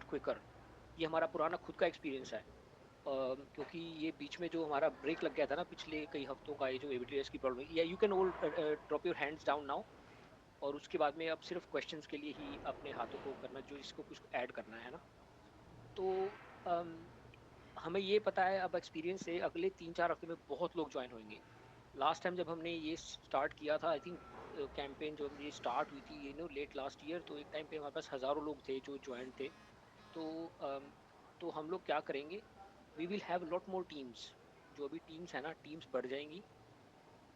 Lot quicker. ये हमारा पुराना खुद का एक्सपीरियंस है। क्योंकि ये बीच में जो हमारा ब्रेक लग गया था ना पिछले कई हफ्तों का, ये जो एवीटीएस की प्रॉब्लम है, या you can all drop your hands down now. और उसके बाद में अब सिर्फ क्वेश्चंस के लिए ही अपने हाथों को करना, जो इसको कुछ ऐड करना है ना। तो अम, हमें ये पता है अब एक्सपीरियंस से, अगले 3-4 हफ्ते में बहुत लोग ज्वाइन होंगे। लास्ट टाइम जब हमने ये स्टार्ट किया था, आई थिंक कैंपेन जो ये स्टार्ट हुई थी लेट लास्ट ईयर, तो एक टाइम पे हमारे पास हज़ारों लोग थे जो ज्वाइन थे। तो अम, तो हम लोग क्या करेंगे, we will have lot more teams. जो अभी टीम्स है ना, टीम्स बढ़ जाएंगी।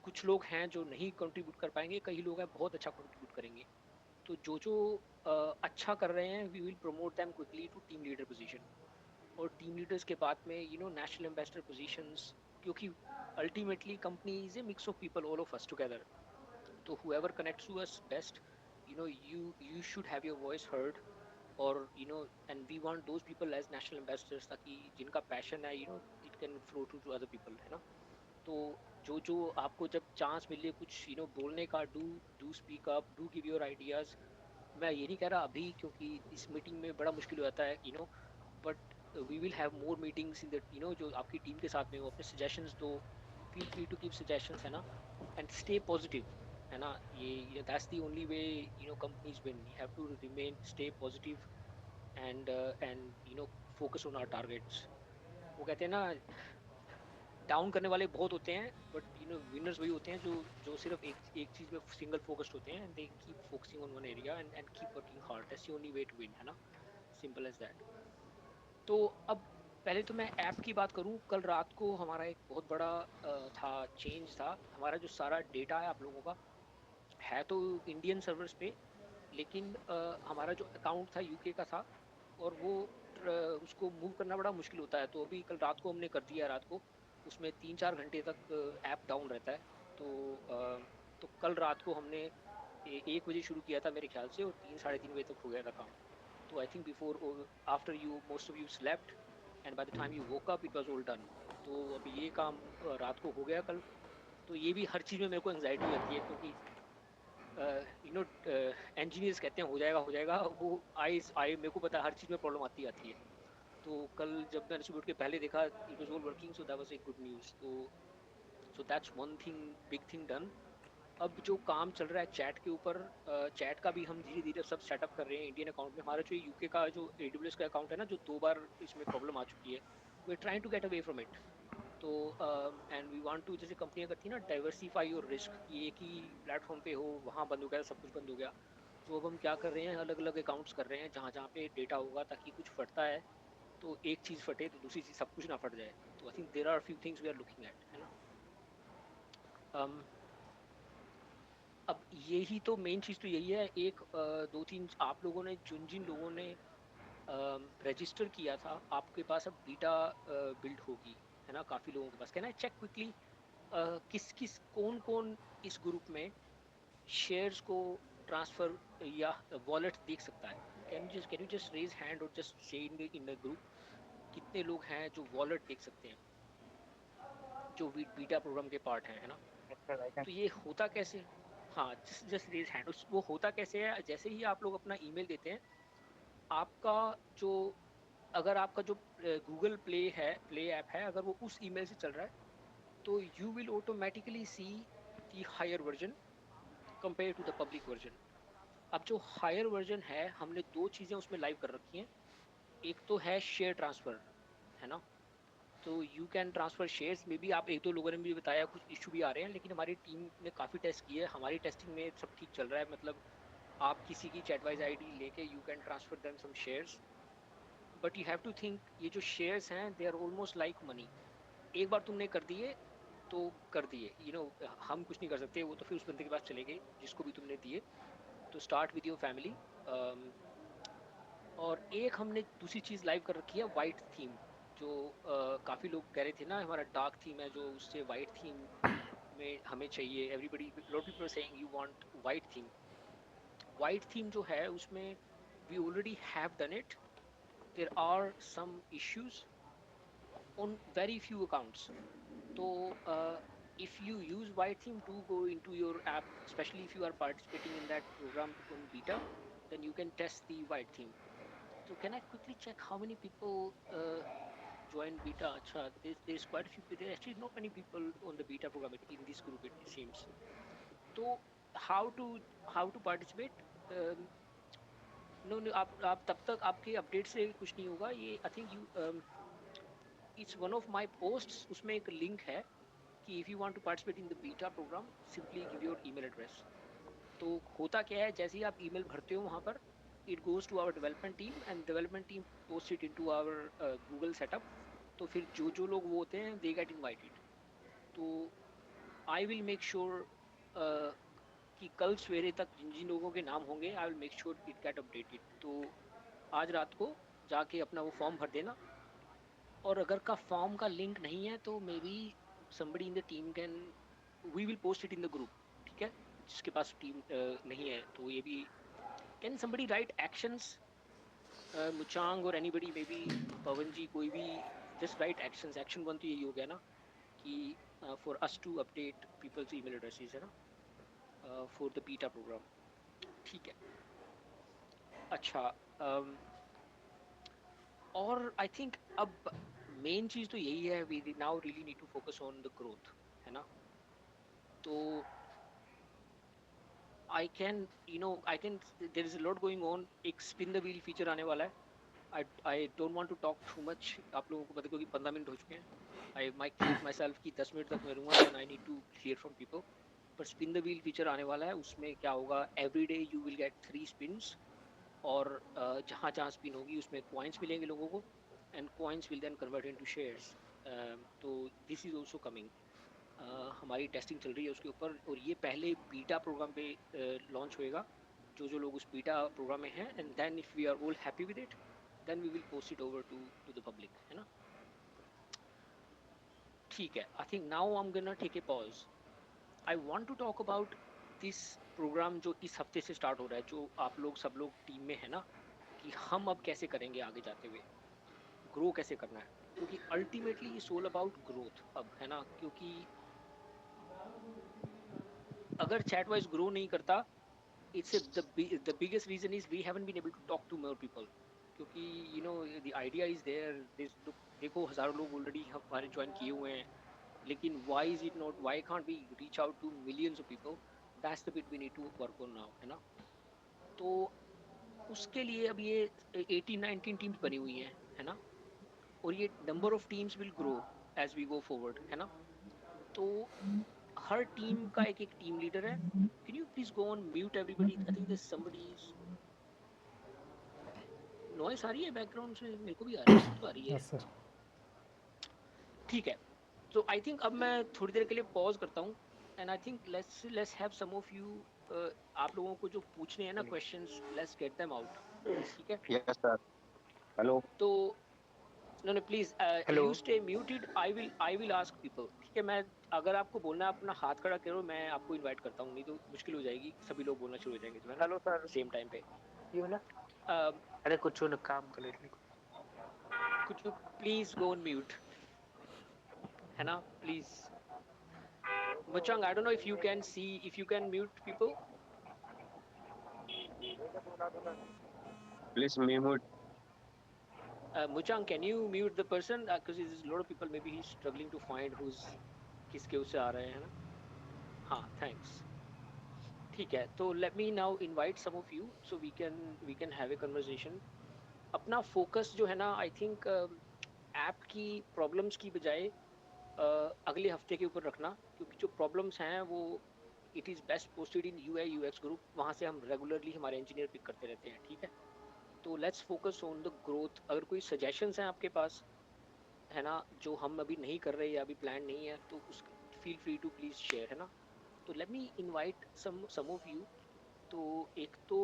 कुछ लोग हैं जो नहीं कंट्रीब्यूट कर पाएंगे, कई लोग हैं बहुत अच्छा कंट्रीब्यूट करेंगे। तो जो जो अच्छा कर रहे हैं, we will promote them quickly to team leader position. और टीम लीडर्स के बाद में नेशनल एम्बेसडर पोजीशंस। क्योंकि ultimately company is a mix of people, all of us together. तो whoever connects to us best, you should have your voice heard। और and we want those people as national ambassadors, ताकि जिनका passion है, it can flow to other people, है ना। तो जो जो आपको जब चांस मिले कुछ बोलने का, do speak up, do give your ideas. मैं ये नहीं कह रहा अभी, क्योंकि इस मीटिंग में बड़ा मुश्किल हो जाता है, but we will have more meetings in the जो आपकी टीम के साथ में हो, अपने सजेशंस दो। Feel free to give suggestions, है ना। एंड स्टे पॉजिटिव, है ना। ये that's the only way companies win. You have to remain stay positive and focus on our targets. वो कहते हैं ना, डाउन करने वाले बहुत होते हैं, बट विनर्स वही होते हैं जो सिर्फ एक एक चीज में सिंगल फोकस्ड होते हैं, and they keep focusing on one area and keep working hard. That's the only way to win, है ना। Simple as that. तो अब पहले तो मैं ऐप की बात करूं। कल रात को हमारा एक बहुत बड़ा था चेंज था। हमारा जो सारा डेटा है आप लोगों का, है तो इंडियन सर्वर्स पे, लेकिन हमारा जो अकाउंट था यूके का था। और वो उसको मूव करना बड़ा मुश्किल होता है। तो अभी कल रात को हमने कर दिया, रात को उसमें 3-4 घंटे तक ऐप डाउन रहता है। तो तो कल रात को हमने 1 बजे शुरू किया था मेरे ख्याल से, और 3-3:30 बजे तक हो गया था काम। तो I think before, after you most of you slept, and by the time you woke up it was all done. तो अभी ये काम रात को हो गया कल। तो ये भी हर चीज़ में मेरे को एंग्जाइटी होती है, क्योंकि इंजीनियर्स कहते हैं हो जाएगा। वो आई आई मेरे को पता है हर चीज़ में प्रॉब्लम आती आती है। तो कल जब मैंने सुबह उठ के पहले देखा, it was all working, so that was a good news. तो so that's one thing, big thing done. अब जो काम चल रहा है चैट के ऊपर, चैट का भी हम धीरे धीरे सब सेटअप कर रहे हैं इंडियन अकाउंट में। हमारा जो यूके का जो एडब्ल्यूएस का अकाउंट है ना, जो 2 बार इसमें प्रॉब्लम आ चुकी है, we are trying to get away from it. तो एंड वी वांट टू, जैसे कंपनियां करती है ना, डाइवर्सिफाई योर रिस्क, कि एक ही प्लेटफॉर्म पे हो, वहाँ बंद हो गया सब कुछ बंद हो गया। तो अब हम क्या कर रहे हैं, अलग अलग अकाउंट्स कर रहे हैं जहाँ जहाँ पे डेटा होगा, ताकि कुछ फटता है तो एक चीज फटे तो दूसरी चीज सब कुछ ना फट जाए। तो I think there are few things we are looking at, है ना। um, अब यही तो मेन चीज तो यही है। एक दो तीन आप लोगों ने, जिन जिन लोगों ने रजिस्टर किया था, आपके पास अब बीटा बिल्ड होगी, है ना। काफी लोगों के पास, कहना है चेक क्विकली किस किस कौन कौन इस ग्रुप में शेयर्स को ट्रांसफर या वॉलेट देख सकता है। Can you just raise hand और just say in the group, कितने लोग हैं जो वॉलेट देख सकते हैं, जो बीटा प्रोग्राम के पार्ट हैं, है ना। Sir, I can तो ये होता कैसे, हाँ, जस्ट जस्ट रेज हैंड। वो होता कैसे है, जैसे ही आप लोग अपना ईमेल देते हैं, आपका जो, अगर आपका जो गूगल प्ले ऐप है, अगर वो उस ईमेल से चल रहा है, तो you will automatically see the higher version compare to the public version. अब जो हायर वर्जन है, हमने दो चीजें उसमें लाइव कर रखी हैं। एक तो है शेयर ट्रांसफर, है ना। तो यू कैन ट्रांसफर शेयर्स में भी। आप एक दो लोगों ने भी बताया कुछ इशू भी आ रहे हैं, लेकिन हमारी टीम ने काफी टेस्ट किए, हमारी टेस्टिंग में सब ठीक चल रहा है। मतलब आप किसी की चैटवाइज आईडी लेके you can transfer them some shares. But you have to think, ये जो शेयर्स हैं they are almost like money. एक बार तुमने कर दिए तो कर दिए, हम कुछ नहीं कर सकते, वो तो फिर उस बंदे के पास चले गए जिसको भी तुमने दिए। तो स्टार्ट विद योर फैमिली। और एक हमने दूसरी चीज लाइव कर रखी है, वाइट थीम। जो काफी लोग कह रहे थे ना, हमारा डार्क थीम है, जो उससे वाइट थीम में हमें चाहिए। Everybody, lot people are saying you want white theme. White theme जो है उसमें we already have done it. There are some issues on very few accounts. So if you use white theme, do go into your app, especially if you are participating in that program on beta, then you can test the white theme. So can I quickly check how many people joined beta? Acha, there's quite a few. There actually not many people on the beta program in this group. It seems. So how to how to participate? Um, no, no, आप तब तक आपके update से कुछ नहीं होगा ये. I think you it's one of my posts. उसमें एक लिंक है कि if you want to participate in the beta program, simply give your email address. तो होता क्या है, जैसे ही आप ईमेल भरते हो वहाँ पर, it goes to our development team and development team posts it into our Google setup. तो फिर जो जो लोग वो होते हैं they get invited. तो I will make sure कि कल सवेरे तक जिन जिन लोगों के नाम होंगे I will make sure it get updated. तो आज रात को जाके अपना वो फॉर्म भर देना. और अगर का फॉर्म का लिंक नहीं है तो may be somebody in the team can we will post it in the group. ठीक है, जिसके पास टीम नहीं है तो ये भी. Can somebody write actions? Muchang और anybody, maybe पवन जी, कोई भी just write actions. Action 1 तो यही हो गया ना कि for us to update people's email addresses है ना for the beta program. ठीक है. अच्छा, और I think अब मेन चीज़ तो यही है, we now really need to focus on the growth, है ना. तो I can, there is a lot going on. एक spin the wheel feature आने वाला है. I don't want to talk too much. आप लोगों को पता क्योंकि 15 मिनट हो चुके हैं. I might keep myself कि 10 मिनट तक मैं रहूँगा, then I need to hear from people. पर spin the wheel feature आने वाला है. उसमें क्या होगा, every day you will get 3 spins. और जहाँ जहाँ spin होगी उसमें coins मिलेंगे लोगों को, and coins will then convert into shares. तो this is also coming. हमारी टेस्टिंग चल रही है उसके ऊपर, और ये पहले बीटा प्रोग्राम पे लॉन्च होएगा, जो जो लोग उस बीटा प्रोग्राम में हैं. And then if we are all happy with it, then we will post it over to the public, है ना. ठीक है. I think now I am gonna take a pause. I want to talk about this program जो इस हफ्ते से start हो रहा है, जो आप लोग सब लोग टीम में है ना, कि हम अब कैसे करेंगे आगे जाते हुए, ग्रो कैसे करना है. क्योंकि ultimately it's all about growth अब, है ना. क्योंकि अगर चैट वाइज ग्रो नहीं करता, the biggest reason is we haven't been able to talk to more people. क्योंकि the idea is there. देखो हजारों लोग ऑलरेडी हमारे ज्वाइन किए हुए हैं, लेकिन why is it not, why can't we reach out to millions of people? That's the bit we need to work on now, है ना. तो उसके लिए अब ये 18-19 टीम्स बनी हुई हैं, है ना. और ये number of teams will grow as we go forward, है ना. तो हर टीम का एक एक टीम लीडर है. Can you please go on mute everybody. I think this somebody is noise आ रही है बैकग्राउंड से, मेरे को भी आ रही है, तो आ रही है. Yes sir. ठीक है. तो आई थिंक अब मैं थोड़ी देर के लिए पॉज करता हूँ. And I think let's have some of you, आप लोगों को जो पूछने हैं ना questions, let's get them out. ठीक है. Yes sir. हेलो. तो no please hello. you stay muted. I will ask people. ठीक है. मैं, अगर आपको बोलना है अपना हाथ खड़ा करो, मैं आपको इनवाइट करता हूँ, नहीं तो मुश्किल हो जाएगी, सभी लोग बोलना शुरू हो जाएंगे तुम्हें हेलो सर. सेम टाइम पे. ये ना अरे कुछ न काम कर ले. could you please go on mute, है ना, please. Muchang, I don't know if you can see, if you can mute people. Please mute. Muchang, can you mute the person, because there's a lot of people, maybe he's struggling to find who's किसके उससे आ रहे हैं ना. हाँ, thanks. ठीक है. तो let me now invite some of you so we can have a conversation. अपना फोकस जो है ना, आई थिंक ऐप की प्रॉब्लम्स की बजाय अगले हफ्ते के ऊपर रखना, क्योंकि जो प्रॉब्लम्स हैं वो it is best posted in UI UX group. वहाँ से हम रेगुलरली हमारे इंजीनियर पिक करते रहते हैं. ठीक है. तो let's focus on the growth. अगर कोई सजेशंस हैं आपके पास, है ना, जो हम अभी नहीं कर रहे या अभी प्लान नहीं है, तो उस feel free to please share, है ना. तो let me invite some of you. तो एक तो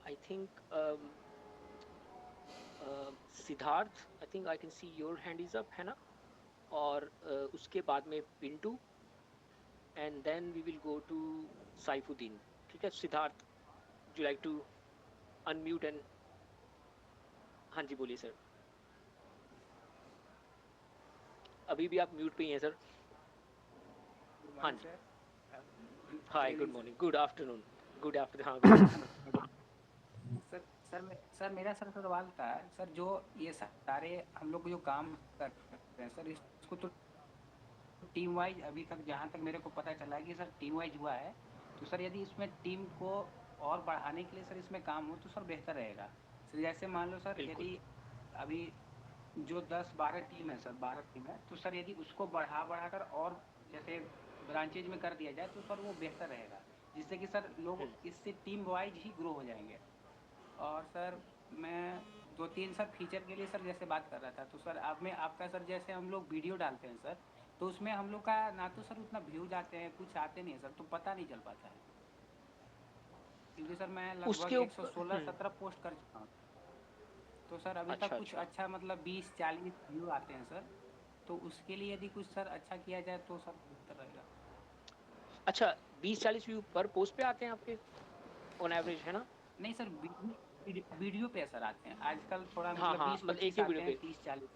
I think Siddharth, I think I can see your hand is up, है ना. और उसके बाद में Pintu, and then we will go to Saifuddin. ठीक है. Siddharth, would you like to unmute and, हाँ जी बोलिए सर. अभी भी आप म्यूट पे ही हैं सर. हाँ जी. Hi, good morning, good afternoon, good afternoon. हाँ, सर सर मेरा सर सवाल था सर, जो ये सारे हम लोग जो काम कर रहे हैं सर, इसको तो टीम वाइज अभी तक जहाँ तक मेरे को पता चला है कि सर टीम वाइज हुआ है। तो सर यदि इसमें टीम को और बढ़ाने के लिए सर इसमें काम हो तो सर बेहतर रहेगा। सर जैसे मान लो सर, बिल्कुल। यदि अभी जो 10-12 टीम है सर, 12 टीम है, तो सर यदि उसको बढ़ाकर और जैसे ब्रांचेज में कर दिया जाए तो सर वो बेहतर रहेगा, जिससे कि सर लोग इससे टीम वाइज ही ग्रो हो जाएंगे। और सर मैं 2-3 सर फीचर के लिए सर जैसे बात कर रहा था, तो सर आप में आपका सर जैसे हम लोग वीडियो डालते हैं सर, तो उसमें हम लोग का ना तो सर उतना व्यूज आते हैं, कुछ आते नहीं है सर, तो पता नहीं चल पाता है, क्योंकि सर मैं उसके लगभग ऊपर 116-17 पोस्ट कर चुका हूँ। तो सर अभी तक अच्छा कुछ अच्छा। अच्छा मतलब 20-40 व्यू आते हैं सर। तो उसके लिए यदि कुछ सर अच्छा किया जाए तो सर बेहतर रहेगा। अच्छा, 20-40 व्यू पर पोस्ट पे आते हैं आपके ऑन एवरेज, है ना? नहीं सर, वीडियो पे असर आते हैं आजकल, थोड़ा हाँ मतलब हाँ, बीस मतलब पच्चीस एक एक वीडियो आते हैं, पे। 30-40।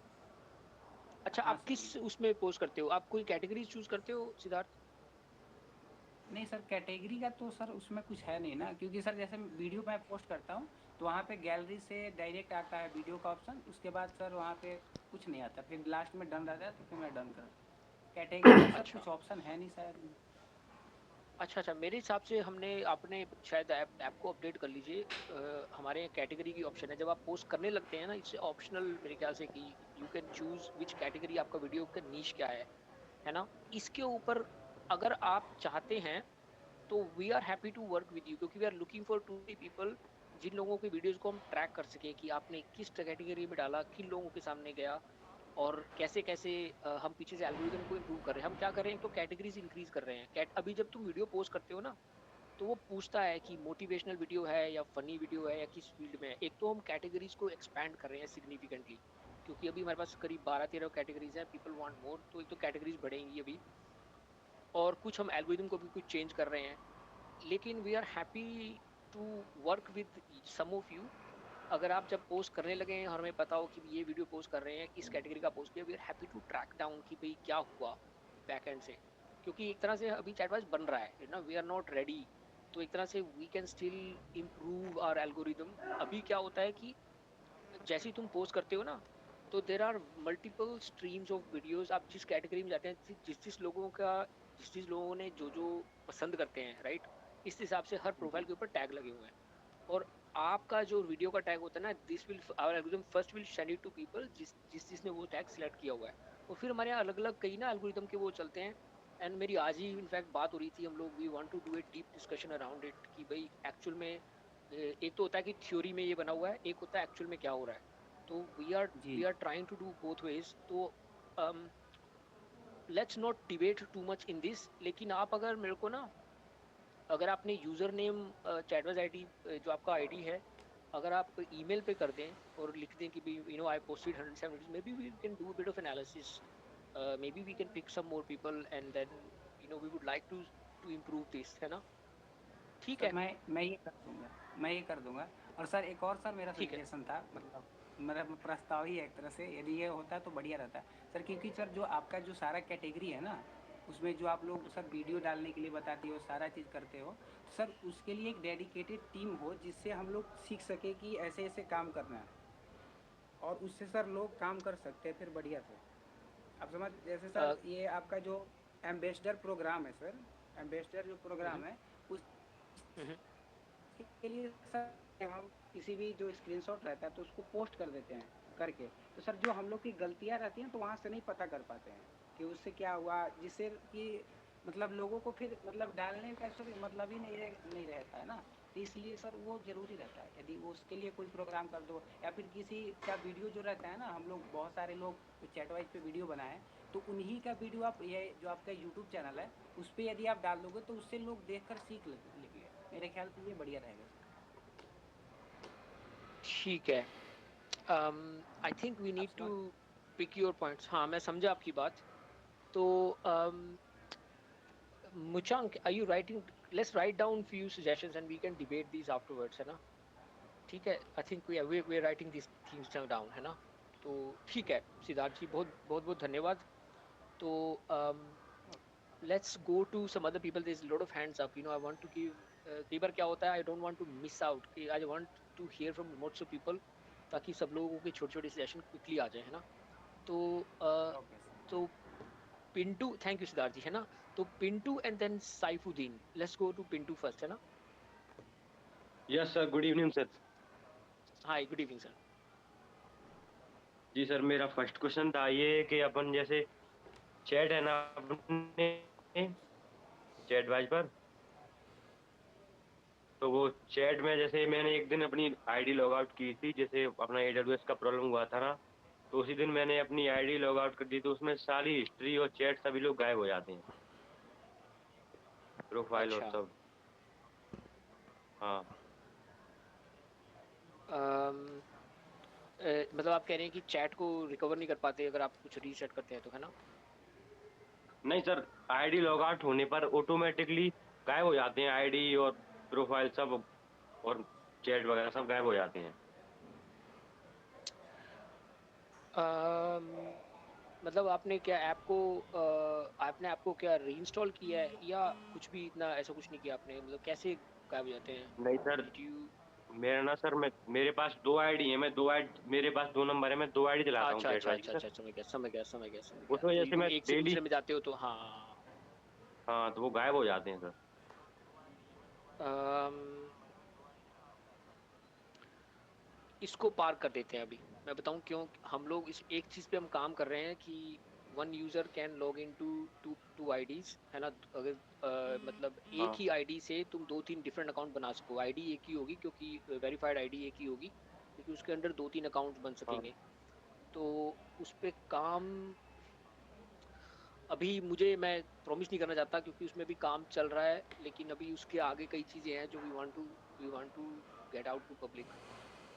अच्छा, हाँ आप सर। किस उसमें पोस्ट करते हो? आप कोई कैटेगरी चूज करते हो सिद्धार्थ? नहीं सर, कैटेगरी का तो सर उसमें कुछ है नहीं ना, क्योंकि सर जैसे वीडियो मैं पोस्ट करता हूँ तो वहाँ पे गैलरी से डायरेक्ट आता है वीडियो का ऑप्शन, उसके बाद सर वहाँ पे कुछ नहीं आता, फिर लास्ट में डन रहता है तो फिर मैं डन कर। कैटेगरी में सर अच्छा कुछ ऑप्शन है नहीं शायद। अच्छा। अच्छा, मेरे हिसाब से हमने आपने शायद ऐप को अपडेट कर लीजिए। हमारे कैटेगरी की ऑप्शन है, जब आप पोस्ट करने लगते हैं ना, इससे ऑप्शनल मेरे ख्याल से कि you can choose which category, आपका वीडियो का नीश क्या है ना? इसके ऊपर अगर आप चाहते हैं तो we are happy to work with you, क्योंकि we are looking for two people जिन लोगों के वीडियोस को हम ट्रैक कर सके कि आपने किस कैटेगरी में डाला, किन लोगों के सामने गया, और कैसे कैसे हम पीछे से एल्गोरिदम को इम्प्रूव कर रहे हैं। हम क्या कर रहे हैं, तो कैटेगरीज इंक्रीज कर रहे हैं। अभी जब तुम वीडियो पोस्ट करते हो ना, तो वो पूछता है कि मोटिवेशनल वीडियो है या फनी वीडियो है या किस फील्ड में है। एक तो हम कैटेगरीज को एक्सपैंड कर रहे हैं सिग्निफिकेंटली, क्योंकि अभी हमारे पास करीब 12-13 कैटेगरीज हैं, पीपल वांट मोर, तो एक तो कैटेगरीज बढ़ेंगी अभी। और कुछ हम एल्गोरिदम को भी कुछ चेंज कर रहे हैं। लेकिन we are happy to work with some of you. अगर आप जब पोस्ट करने लगे हैं और हमें पता हो कि ये वीडियो पोस्ट कर रहे हैं, इस कैटेगरी का पोस्ट किया, we are happy to track down कि भाई क्या हुआ बैक एंड से। क्योंकि एक तरह से अभी चैटबॉट बन रहा है ना, वी आर नॉट रेडी। तो एक तरह से we can still improve our algorithm. अभी क्या होता है कि जैसे ही तुम पोस्ट करते हो ना, तो there are multiple streams of videos. आप जिस कैटेगरी में जाते हैं, जिस जिस लोगों ने जो जो पसंद करते हैं, राइट, इस हिसाब से हर प्रोफाइल जी के ऊपर टैग लगे हुए हैं। और आपका जो वीडियो का टैग होता है ना, this will our algorithm first will send it to people जिसने वो टैग सिलेक्ट किया हुआ है। और फिर हमारे यहाँ अलग अलग कई ना एल्गोरिथम के वो चलते हैं। एंड मेरी आज ही इनफैक्ट बात हो रही थी, हम लोग we want to do a deep discussion around it कि भाई एक्चुअल में एक तो होता है कि थ्योरी में ये बना हुआ है, एक होता है एक्चुअल में क्या हो रहा है। तो वी जी are trying to do both ways. तो let's not debate too much in this. लेकिन आप अगर मेरे को ना, अगर आपने यूजर नेम चैटबॉट आईडी जो आपका आईडी है, अगर आप ईमेल पे कर दें और लिख दें कि you know I posted 107, maybe we can do bit of analysis, maybe we can pick some more people and then you know we would like to improve this, है ना? ठीक सर, है। मैं ये कर दूंगा, मैं ये कर दूंगा। और सर एक और सर मेरा ठीक है। सजेशन था, मतलब मेरा प्रस्ताव ही है एक तरह से, यदि ये होता है तो बढ़िया रहता है सर, क्योंकि सर जो आपका जो सारा कैटेगरी है ना, उसमें जो आप लोग सर वीडियो डालने के लिए बताते हो, सारा चीज़ करते हो, तो सर उसके लिए एक डेडिकेटेड टीम हो जिससे हम लोग सीख सके कि ऐसे ऐसे काम करना है, और उससे सर लोग काम कर सकते हैं फिर बढ़िया से। आप समझ, जैसे सर ये आपका जो एम्बेसडर प्रोग्राम है सर, एम्बेसडर जो प्रोग्राम है, उस के लिए सर हम किसी भी जो स्क्रीनशॉट रहता है तो उसको पोस्ट कर देते हैं करके, तो सर जो हम लोग की गलतियां रहती हैं तो वहाँ से नहीं पता कर पाते हैं कि उससे क्या हुआ, जिससे कि मतलब लोगों को फिर मतलब डालने का सर मतलब ही नहीं रहता है ना। तो इसलिए सर वो ज़रूरी रहता है, यदि वो उसके लिए कोई प्रोग्राम कर दो, या फिर किसी का वीडियो जो रहता है ना, हम लोग बहुत सारे लोग चैट वाइज पे वीडियो बनाए, तो उन्हीं का वीडियो आप ये जो आपका यूट्यूब चैनल है उस पर यदि आप डाल दोगे तो उससे लोग देख कर सीख लेंगे। मेरे ख्याल से ये बढ़िया रहेगा सर। ठीक है। आई थिंक वी आप नीड टू समझ। Pick your points. हाँ, मैं समझा आपकी बात। तो मुचांक, are you writing? Let's write down few suggestions and we can debate these afterwards, है ना? ठीक है। I think we are writing this things down, है ना? तो ठीक है सिद्धार्थ जी, बहुत बहुत बहुत धन्यवाद। तो let's go to some other people, there is lot of hands up, you know I want to give. कई बार क्या होता है, I don't want to miss out कि I want to hear from most of people, ताकि सब लोगों के छोटे-छोटे सजेशन क्विकली आ जाए, है ना? तो ओके सर। तो पिंटू, थैंक यू सिद्धार्थ जी, है ना? तो Pintu and then Saifuddin, let's go to Pintu first, है ना? Yes sir, good evening sir. Hi, good evening sir. जी सर, मेरा फर्स्ट क्वेश्चन था ये कि अपन जैसे चैट है ना अपने चैट वाइज पर, तो वो चैट में जैसे मैंने एक दिन अपनी आईडी लॉग आउट की थी, जैसे अपना AWS का प्रॉब्लम हुआ था ना, तो उसी दिन मैंने अपनी आईडी लॉग आउट कर दी, तो उसमें सारी हिस्ट्री और चैट सभी लोग गायब हो जाते हैं, प्रोफाइल और अच्छा, सब। हाँ मतलब आप कह रहे हैं कि चैट को रिकवर नहीं कर पाते अगर आप कुछ रीसेट करते हैं तो, है ना? नहीं सर, आईडी लॉग आउट होने पर ऑटोमेटिकली गायब हो जाते हैं, आईडी और प्रोफाइल सब और चैट वगैरह सब गायब हो जाते हैं। अम, मतलब आपने क्या आपने ऐप को क्या रीइंस्टॉल किया है या कुछ भी, इतना ऐसा कुछ नहीं किया आपने? मतलब कैसे गायब हो जाते हैं? नहीं सर, डिड यू? मेरा ना सर, मेरे पास 2 आईडी है, मैं 2 आईडी, मेरे पास 2 नंबर है, मैं 2 आईडी चलाता हूँ अच्छा चैट अच्छा वाइज की अच्छा सर। अच्छा, समझ गया समझ गया समझ गया समझ उस गया। वजह तो से तुम मैं एक से डेली, दूसरे में जाते हो तो हाँ। हाँ, तो वो गायब हो जाते हैं सर। अम, इसको पार कर देते हैं अभी। मैं बताऊं क्यों हम लोग इस एक चीज़ पे हम काम कर रहे हैं कि one user can log in to two two IDs, है ना? अगर मतलब एक हाँ ही आईडी से तुम 2-3 डिफरेंट अकाउंट बना सको। आईडी एक ही होगी क्योंकि वेरीफाइड आईडी एक ही होगी, लेकिन उसके अंदर 2-3 अकाउंट बन हाँ सकेंगे। तो उस पे काम अभी मुझे, मैं प्रॉमिस नहीं करना चाहता क्योंकि उसमें भी काम चल रहा है, लेकिन अभी उसके आगे कई चीज़ें हैं जो we want to get out to public.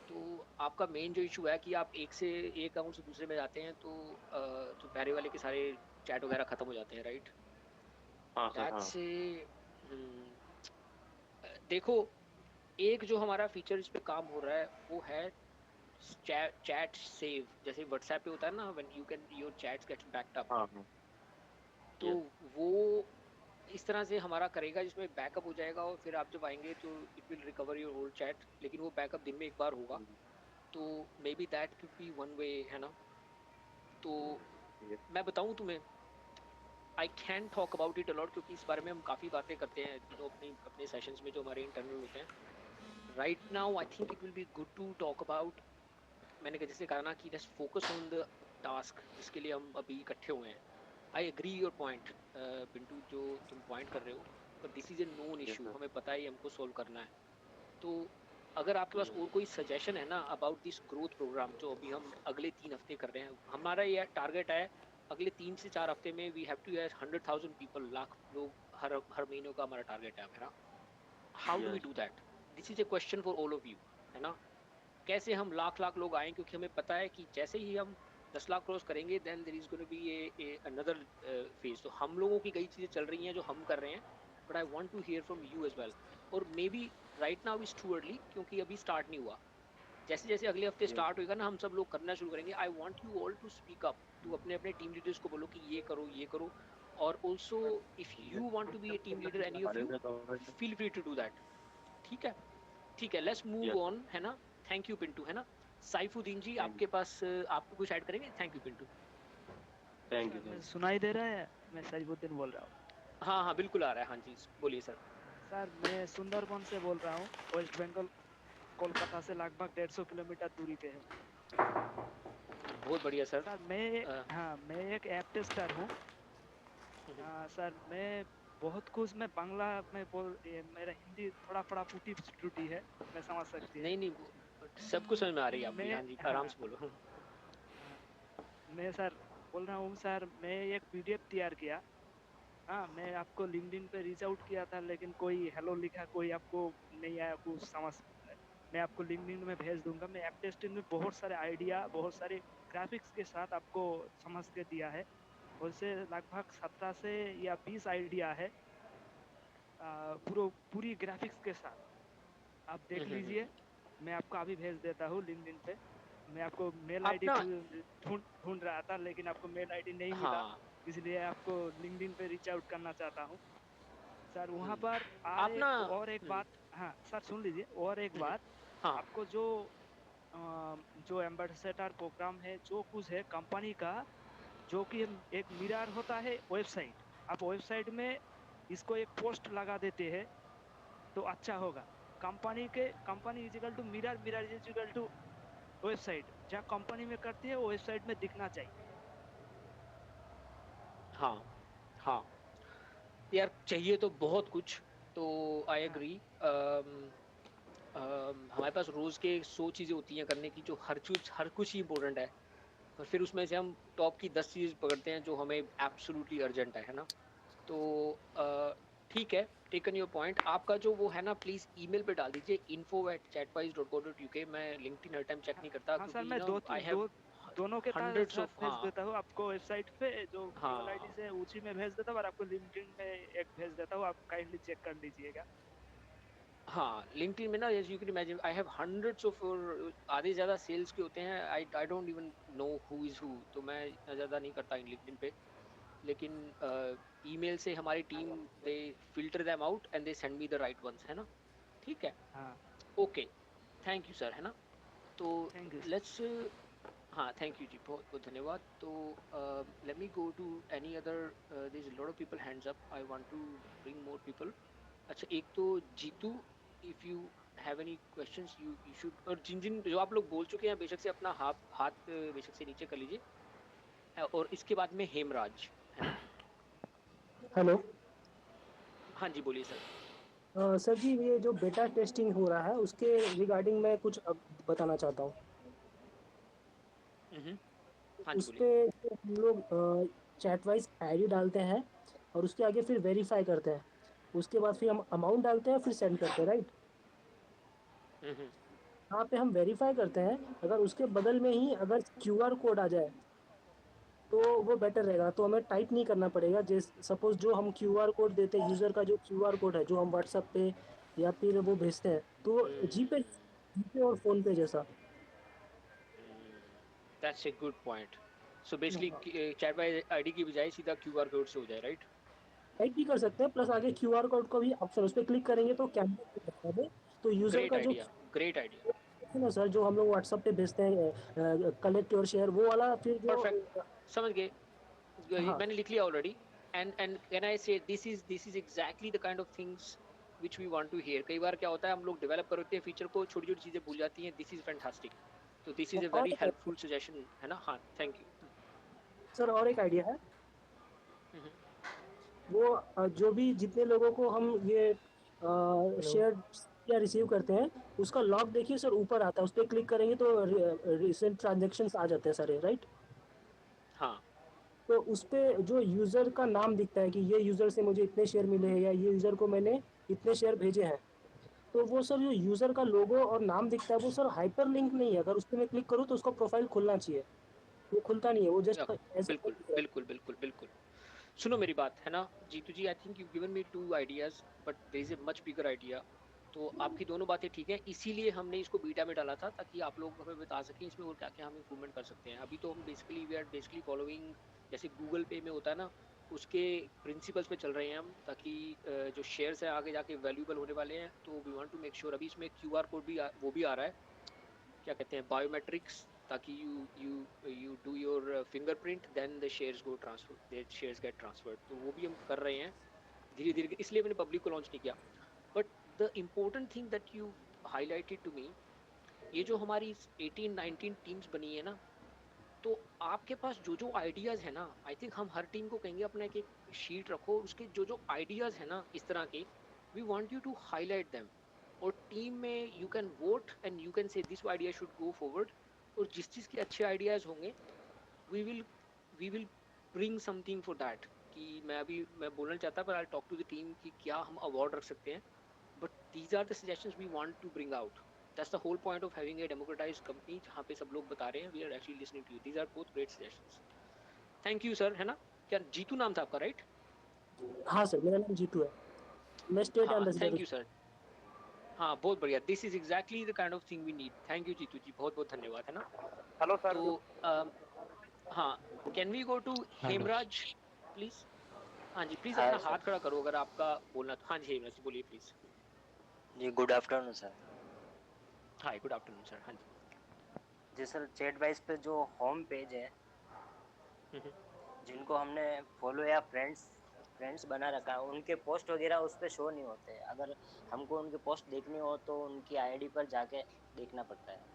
तो आपका मेन जो इशू है कि आप एक अकाउंट से दूसरे में जाते हैं तो जो पहले वाले के सारे चैट वगैरह खत्म हो जाते हैं, राइट? हाँ सर। हाँ दैट्स देखो, एक जो हमारा फीचर इस पे काम हो रहा है वो है चैट सेव। जैसे व्हाट्सएप पे होता है ना, when you can your chats get backed up. हाँ हाँ। तो यस। वो इस तरह से हमारा करेगा जिसमें बैकअप हो जाएगा, और फिर आप जब आएंगे तो it will recover your old chat, लेकिन वो बैकअप दिन में एक बार होगा। तो may be that could be one way, है ना? तो यस। मैं बताऊं तुम्हें, I can talk about it a lot क्योंकि इस बारे में हम काफ़ी बातें करते हैं, अपने अपने सेशंस में जो हमारे इंटरनल होते हैं। Right now I think it will be good to talk about, मैंने जैसे कहा ना कि let's focus on the task जिसके लिए हम अभी इकट्ठे हुए हैं। I agree your point Pintu, जो तुम पॉइंट कर रहे हो, पर this is a known yes issue, sir. हमें पता है हमको सोल्व करना है। तो अगर आपके पास यस। और कोई सजेशन है ना अबाउट दिस ग्रोथ प्रोग्राम जो अभी हम अगले 3 हफ्ते कर रहे हैं, हमारा ये टारगेट है अगले 3 से 4 हफ्ते में we have to have 100,000 people, lakh लोग हर हर महीने का हमारा टारगेट है मेरा। How do we yes. Do that? This is a question for all of you, है ना? कैसे हम लाख लाख लोग आए, क्योंकि हमें पता है कि जैसे ही हम 10 लाख क्रॉस करेंगे then there is gonna be a another phase. तो हम लोगों की कई चीज़ें चल रही हैं जो हम कर रहे हैं, but I want to hear from you as well. और maybe right now is too early क्योंकि अभी स्टार्ट नहीं हुआ। जैसे जैसे अगले हफ्ते यस। स्टार्ट होएगा ना, हम सब लोग करना शुरू करेंगे। I want you all to speak up, to अपने अपने टीम लीडर्स को बोलो कि ये करो ये करो। और also if you want to be a team leader any of you, feel free to do that. ठीक है? ठीक है, let's move yes sir. On, है ना? थैंक यू पिंटू, है ना? साइफुद्दीन जी, थैंक आपके यू। पास आपको कुछ ऐड करेंगे? Thank you Pintu. Thank you sir sir. मैं सुनाई दे रहा है? मैं सैफुद्दीन बोल रहा हूँ। हाँ हाँ, बिल्कुल आ रहा है, हाँ जी, बोलिए सर। सर मैं सुंदरबन से बोल रहा हूँ, वेस्ट बंगाल। कोलकाता से लगभग 150 किलोमीटर दूरी पे है। बहुत बढ़िया सर। सर अ, मैं एक ऐप टेस्टर हूँ। सर मैं बहुत कुछ, मैं बांग्ला में मेरा हिंदी थोड़ा थोड़ा फूटी टूटी है, मैं समझ सकती है। नहीं नहीं, सब कुछ समझ में आ रही है आपकी, मैं हाँ जी, आराम से बोलो। हाँ, मैं सर बोल रहा हूँ सर, मैं एक पीडीएफ तैयार किया। हाँ, मैं आपको लिंक्डइन पे रीच आउट किया था, लेकिन कोई हेलो लिखा, कोई आपको नहीं आया कुछ समझ। मैं आपको लिंक्डइन में भेज दूंगा। मैं ऐप टेस्टिंग में बहुत सारे आइडिया, बहुत सारे ग्राफिक्स के साथ आपको समझ के दिया है। उससे लगभग 17 से या 20 आइडिया है, पूरी ग्राफिक्स के साथ। आप देख लीजिए, मैं आपको अभी भेज देता हूँ लिंक्डइन पे। मैं आपको मेल आप आईडी ना, ढूंढ रहा था, लेकिन आपको मेल आईडी नहीं मिला, हाँ, इसलिए आपको लिंक्डइन पे रीच आउट करना चाहता हूँ। सर वहाँ हम्म, पर आप ना, और एक बात, हाँ सर सुन लीजिए, और एक बात, हाँ आपको जो एम्बेसडर प्रोग्राम है, जो कुछ है कंपनी का, जो कि एक मिरर होता है वेबसाइट, आप वेबसाइट में इसको एक पोस्ट लगा देते हैं तो अच्छा होगा। Company is equal to mirror, mirror is equal to website. जहाँ कंपनी में करती है वो वेबसाइट में दिखना चाहिए। हाँ हाँ यार, चाहिए तो बहुत कुछ। तो आई हाँ एग्री। हमारे पास रोज के 100 चीजें होती हैं करने की, जो हर कुछ ही इम्पोर्टेंट है, पर फिर उसमें से हम टॉप की 10 चीज पकड़ते हैं जो हमें एब्सोल्युटली अर्जेंट है ना। तो ठीक है, टेकन योर पॉइंट। आपका जो वो है ना, प्लीज ईमेल पे डाल दीजिए info@chatwise.co.uk। मैं लिंक्डइन हर टाइम चेक हाँ नहीं करता, हाँ सर, क्योंकि मैं ना दो आई दो हैव दोनों के हंड्रेड्स साथ ऑफ। भेज हाँ देता हूँ आपको। वेबसाइट पे जो ईमेल आईडी हाँ से उसी में भेज देता हूँ, और आपको लिंक्डइन में एक भेज देता हूँ, आप काइंडली चेक कर लीजिएगा। हाँ, लिंक्डइन में ना, as you can imagine, I have hundreds of, आधे से ज्यादा सेल्स के होते हैं। I don't even know who is who, तो मैं इतना ज्यादा नहीं करता लिंक्डइन पे। लेकिन ईमेल से हमारी team, they filter them out and they send me the right ones, है ना। ठीक है, हाँ, ओके, थैंक यू सर, है ना। तो थैंक यू सर। लेट्स, हाँ थैंक यू जी, बहुत बहुत धन्यवाद। तो let me go to any other, there is a lot of people hands up, I want to bring more people. अच्छा, एक तो Jeetu, if you have any questions you should, और जिन जिन जो आप लोग बोल चुके हैं बेशक से अपना हाथ हाथ बेशक से नीचे कर लीजिए। और इसके बाद में हेमराज, है ना। हेलो। हाँ जी, बोलिए सर। सर जी, ये जो बेटा टेस्टिंग हो रहा है उसके रिगार्डिंग मैं कुछ बताना चाहता हूँ। हम्म, हाँ जी उस बोलिए। पे जो हम लोग चैट वाइज आईडी डालते हैं और उसके आगे फिर वेरीफाई करते हैं, उसके बाद फिर हम अमाउंट डालते हैं, फिर सेंड करते हैं, राइट। हम्म, यहाँ पे हम वेरीफाई करते हैं, अगर उसके बगल में ही अगर क्यूआर कोड आ जाए तो वो बेटर रहेगा, तो हमें टाइप नहीं करना पड़ेगा। जैसे सपोज जो हम क्यूआर कोड देते हैं, यूजर का जो क्यूआर कोड है जो हम व्हाट्सएप पे या फिर वो भेजते हैं, तो जीपे और फोन पे जैसा। That's a good point. So basically chat bye ID की बजाय सीधा क्यूआर कोड से हो जाए, राइट। टाइप भी कर सकते हैं, प्लस आगे क्यूआर कोड का भी ऑप्शन, उस पर क्लिक करेंगे तो कैमरा बता दे, तो यूजर ग्रेट का जो आइडिया, ग्रेट आइडिया। है ना सर, जो हम लोग व्हाट्सएप पे भेजते हैं कलेक्ट और शेयर, वो वाला फिर जो परफेक्ट, समझ गए। हाँ। मैंने लिख लिया already. And can I say this is exactly the kind of things which we want to hear. कई बार क्या होता है, हम लोग डेवलप करते हैं फीचर को, छोटी छोटी चीजें भूल जाती हैं। This is fantastic. तो दिस इज अ और वेरी एक हेल्पफुल सजेशन, है ना। हाँ, थैंक यू। सर, और एक आइडिया है। वो जो भी जितने लोगों को हम ये शेयर या रिसीव करते हैं, उसका लॉग देखिए सर, ऊपर आता है, उस पर क्लिक करेंगे तो रिसेंट ट्रांजेक्शन्स आ जाते हैं सारे, राइट। हाँ तो उस पे जो यूजर का नाम दिखता है कि ये यूजर से मुझे इतने शेयर मिले हैं या ये यूजर को मैंने इतने शेयर भेजे हैं, तो वो सर जो यूजर का लोगो और नाम दिखता है वो सर हाइपर लिंक नहीं है। अगर उस पर मैं क्लिक करूँ तो उसका प्रोफाइल खुलना चाहिए, वो खुलता नहीं है, वो या, जस्ट ऐसे बिल्कुल बिल्कुल बिल्कुल बिल्कुल। सुनो मेरी बात, है ना। Jitu ji, I think you given me two ideas, but there is a much bigger idea. तो आपकी दोनों बातें ठीक है, इसीलिए हमने इसको बीटा में डाला था, ताकि आप लोग हमें बता सकें इसमें और क्या क्या हम इम्प्रूवमेंट कर सकते हैं। अभी तो हम basically we are basically following, जैसे गूगल पे में होता है ना, उसके प्रिंसिपल्स पे चल रहे हैं हम, ताकि जो शेयर्स हैं आगे जाके वैल्यूएबल होने वाले हैं। तो we want to make sure, अभी इसमें क्यूआर कोड भी वो भी आ रहा है, क्या कहते हैं, बायोमेट्रिक्स, ताकि you do your fingerprint, then the shares go transfer, the shares get transferred. तो वो भी हम कर रहे हैं धीरे धीरे, इसलिए मैंने पब्लिक को लॉन्च नहीं किया। But the important thing that you highlighted to me, ये जो हमारी 18-19 टीम्स बनी है ना, तो आपके पास जो जो आइडियाज है ना, आई थिंक हम हर टीम को कहेंगे अपना एक एक शीट रखो, उसके जो जो आइडियाज है ना इस तरह के, we want you to highlight them. और टीम में you can vote and you can say this idea should go forward. और जिस चीज के अच्छे आइडियाज होंगे, we will we will bring something for that. कि मैं बोलना चाहता, पर I talk to the team कि क्या हम अवार्ड रख सकते हैं। But these are the suggestions we want to bring out. That's the whole point of having a democratized company, जहाँ पे सब लोग बता रहे हैं, we are actually listening to you. These are both great suggestions. Thank you sir, है ना। क्या जीतू नाम था आपका, राइट। हाँ सर, मेरा नाम जीतू है, मैं स्टेट हाँ, एम्बेसडर थैंक हूँ। You sir. हाँ, बहुत बढ़िया, this is exactly the kind of thing we need. Thank you Jitu ji, बहुत बहुत धन्यवाद, है ना। Hello sir. तो हाँ, can we go to hello. Hemraj please. हाँ जी, प्लीज हाय अपना सर। हाथ खड़ा करो अगर आपका बोलना तो। हाँ जी हेमराज जी, बोलिए प्लीज। जी good afternoon sir. Hi good afternoon sir. हाँ जी। जी सर, चैट वाइज पे जो होम पेज है, हम्म, जिनको हमने फॉलो या फ्रेंड्स बना रखा है, उनके पोस्ट वगैरह उस पर शो नहीं होते। अगर हमको उनके पोस्ट देखनी हो तो उनकी आईडी पर जाके देखना पड़ता है।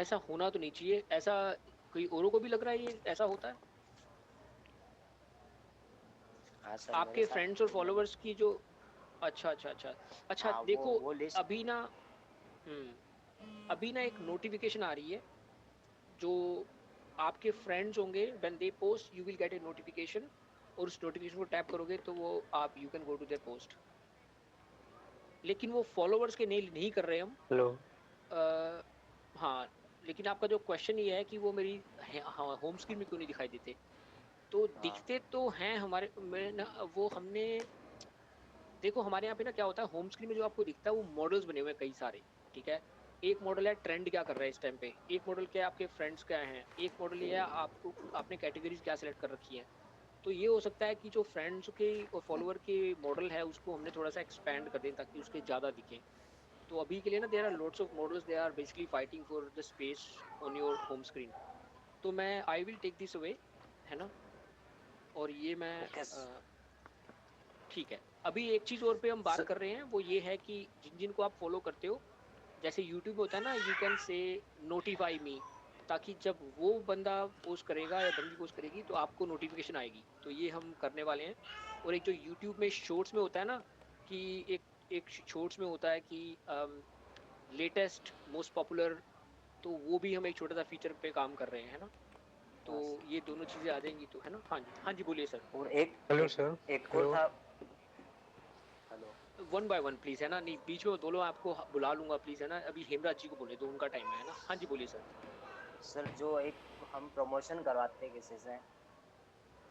ऐसा होना तो नहीं चाहिए। ऐसा कोई औरों को भी लग रहा है ये ऐसा होता है? हाँ सर, मेरे आपके साथ फ्रेंड्स और तो मैंने, फॉलोअर्स की जो, अच्छा अच्छा अच्छा अच्छा, हाँ देखो वो लिस्ट, अभी ना, अभी ना एक नोटिफिकेशन आ रही है जो आपके फ्रेंड्स होंगे, when they post you will get a notification, और उस नोटिफिकेशन को टैप करोगे तो वो आप you can go to their post. लेकिन वो फॉलोअर्स के नहीं नहीं कर रहे हम। हेलो। हाँ, लेकिन आपका जो क्वेश्चन ये है कि वो मेरी होम स्क्रीन में क्यों नहीं दिखाई देते, तो हाँ दिखते तो हैं हमारे में ना। वो हमने, देखो हमारे यहाँ पे ना क्या होता है, होम स्क्रीन में जो आपको दिखता है वो मॉडल्स बने हुए हैं कई सारे, ठीक है। एक मॉडल है ट्रेंड क्या कर रहा है इस टाइम पे, एक मॉडल क्या है आपके फ्रेंड्स क्या हैं, एक मॉडल ये है आपको आपने कैटेगरीज क्या सिलेक्ट कर रखी है। तो ये हो सकता है कि जो फ्रेंड्स के और फॉलोअर के मॉडल है उसको हमने थोड़ा सा एक्सपेंड कर दें ताकि उसके ज़्यादा दिखें। तो अभी के लिए ना there are lots of models, they are basically fighting for the space on your home screen. तो मैं I will take this away, है ना। और ये मैं ओके ठीक है। अभी एक चीज़ और पे हम बात सर। कर रहे हैं, वो ये है कि जिन जिनको आप फॉलो करते हो, जैसे यूट्यूब होता है ना, यू कैन से नोटिफाई मी, ताकि जब वो बंदा पोस्ट करेगा या बंदी पोस्ट करेगी तो आपको नोटिफिकेशन आएगी। तो ये हम करने वाले हैं। और एक जो यूट्यूब में शॉर्ट्स में होता है ना, कि एक एक शॉर्ट्स में होता है कि लेटेस्ट मोस्ट पॉपुलर, तो वो भी हम एक छोटा सा फीचर पे काम कर रहे हैं, है ना। तो ये दोनों चीज़ें आ जाएंगी तो, है ना। हाँ जी, हाँ जी, बोलिए सर। और एक हेलो एक सर। एक और हेलो। था। Hello. One by one please, है ना, नहीं बीच में बोलो, आपको बुला लूंगा प्लीज, है ना। अभी हेमराज जी को बोले दो, उनका टाइम है ना। हाँ जी, बोलिए सर। सर, जो एक हम प्रमोशन करवाते हैं किसी से,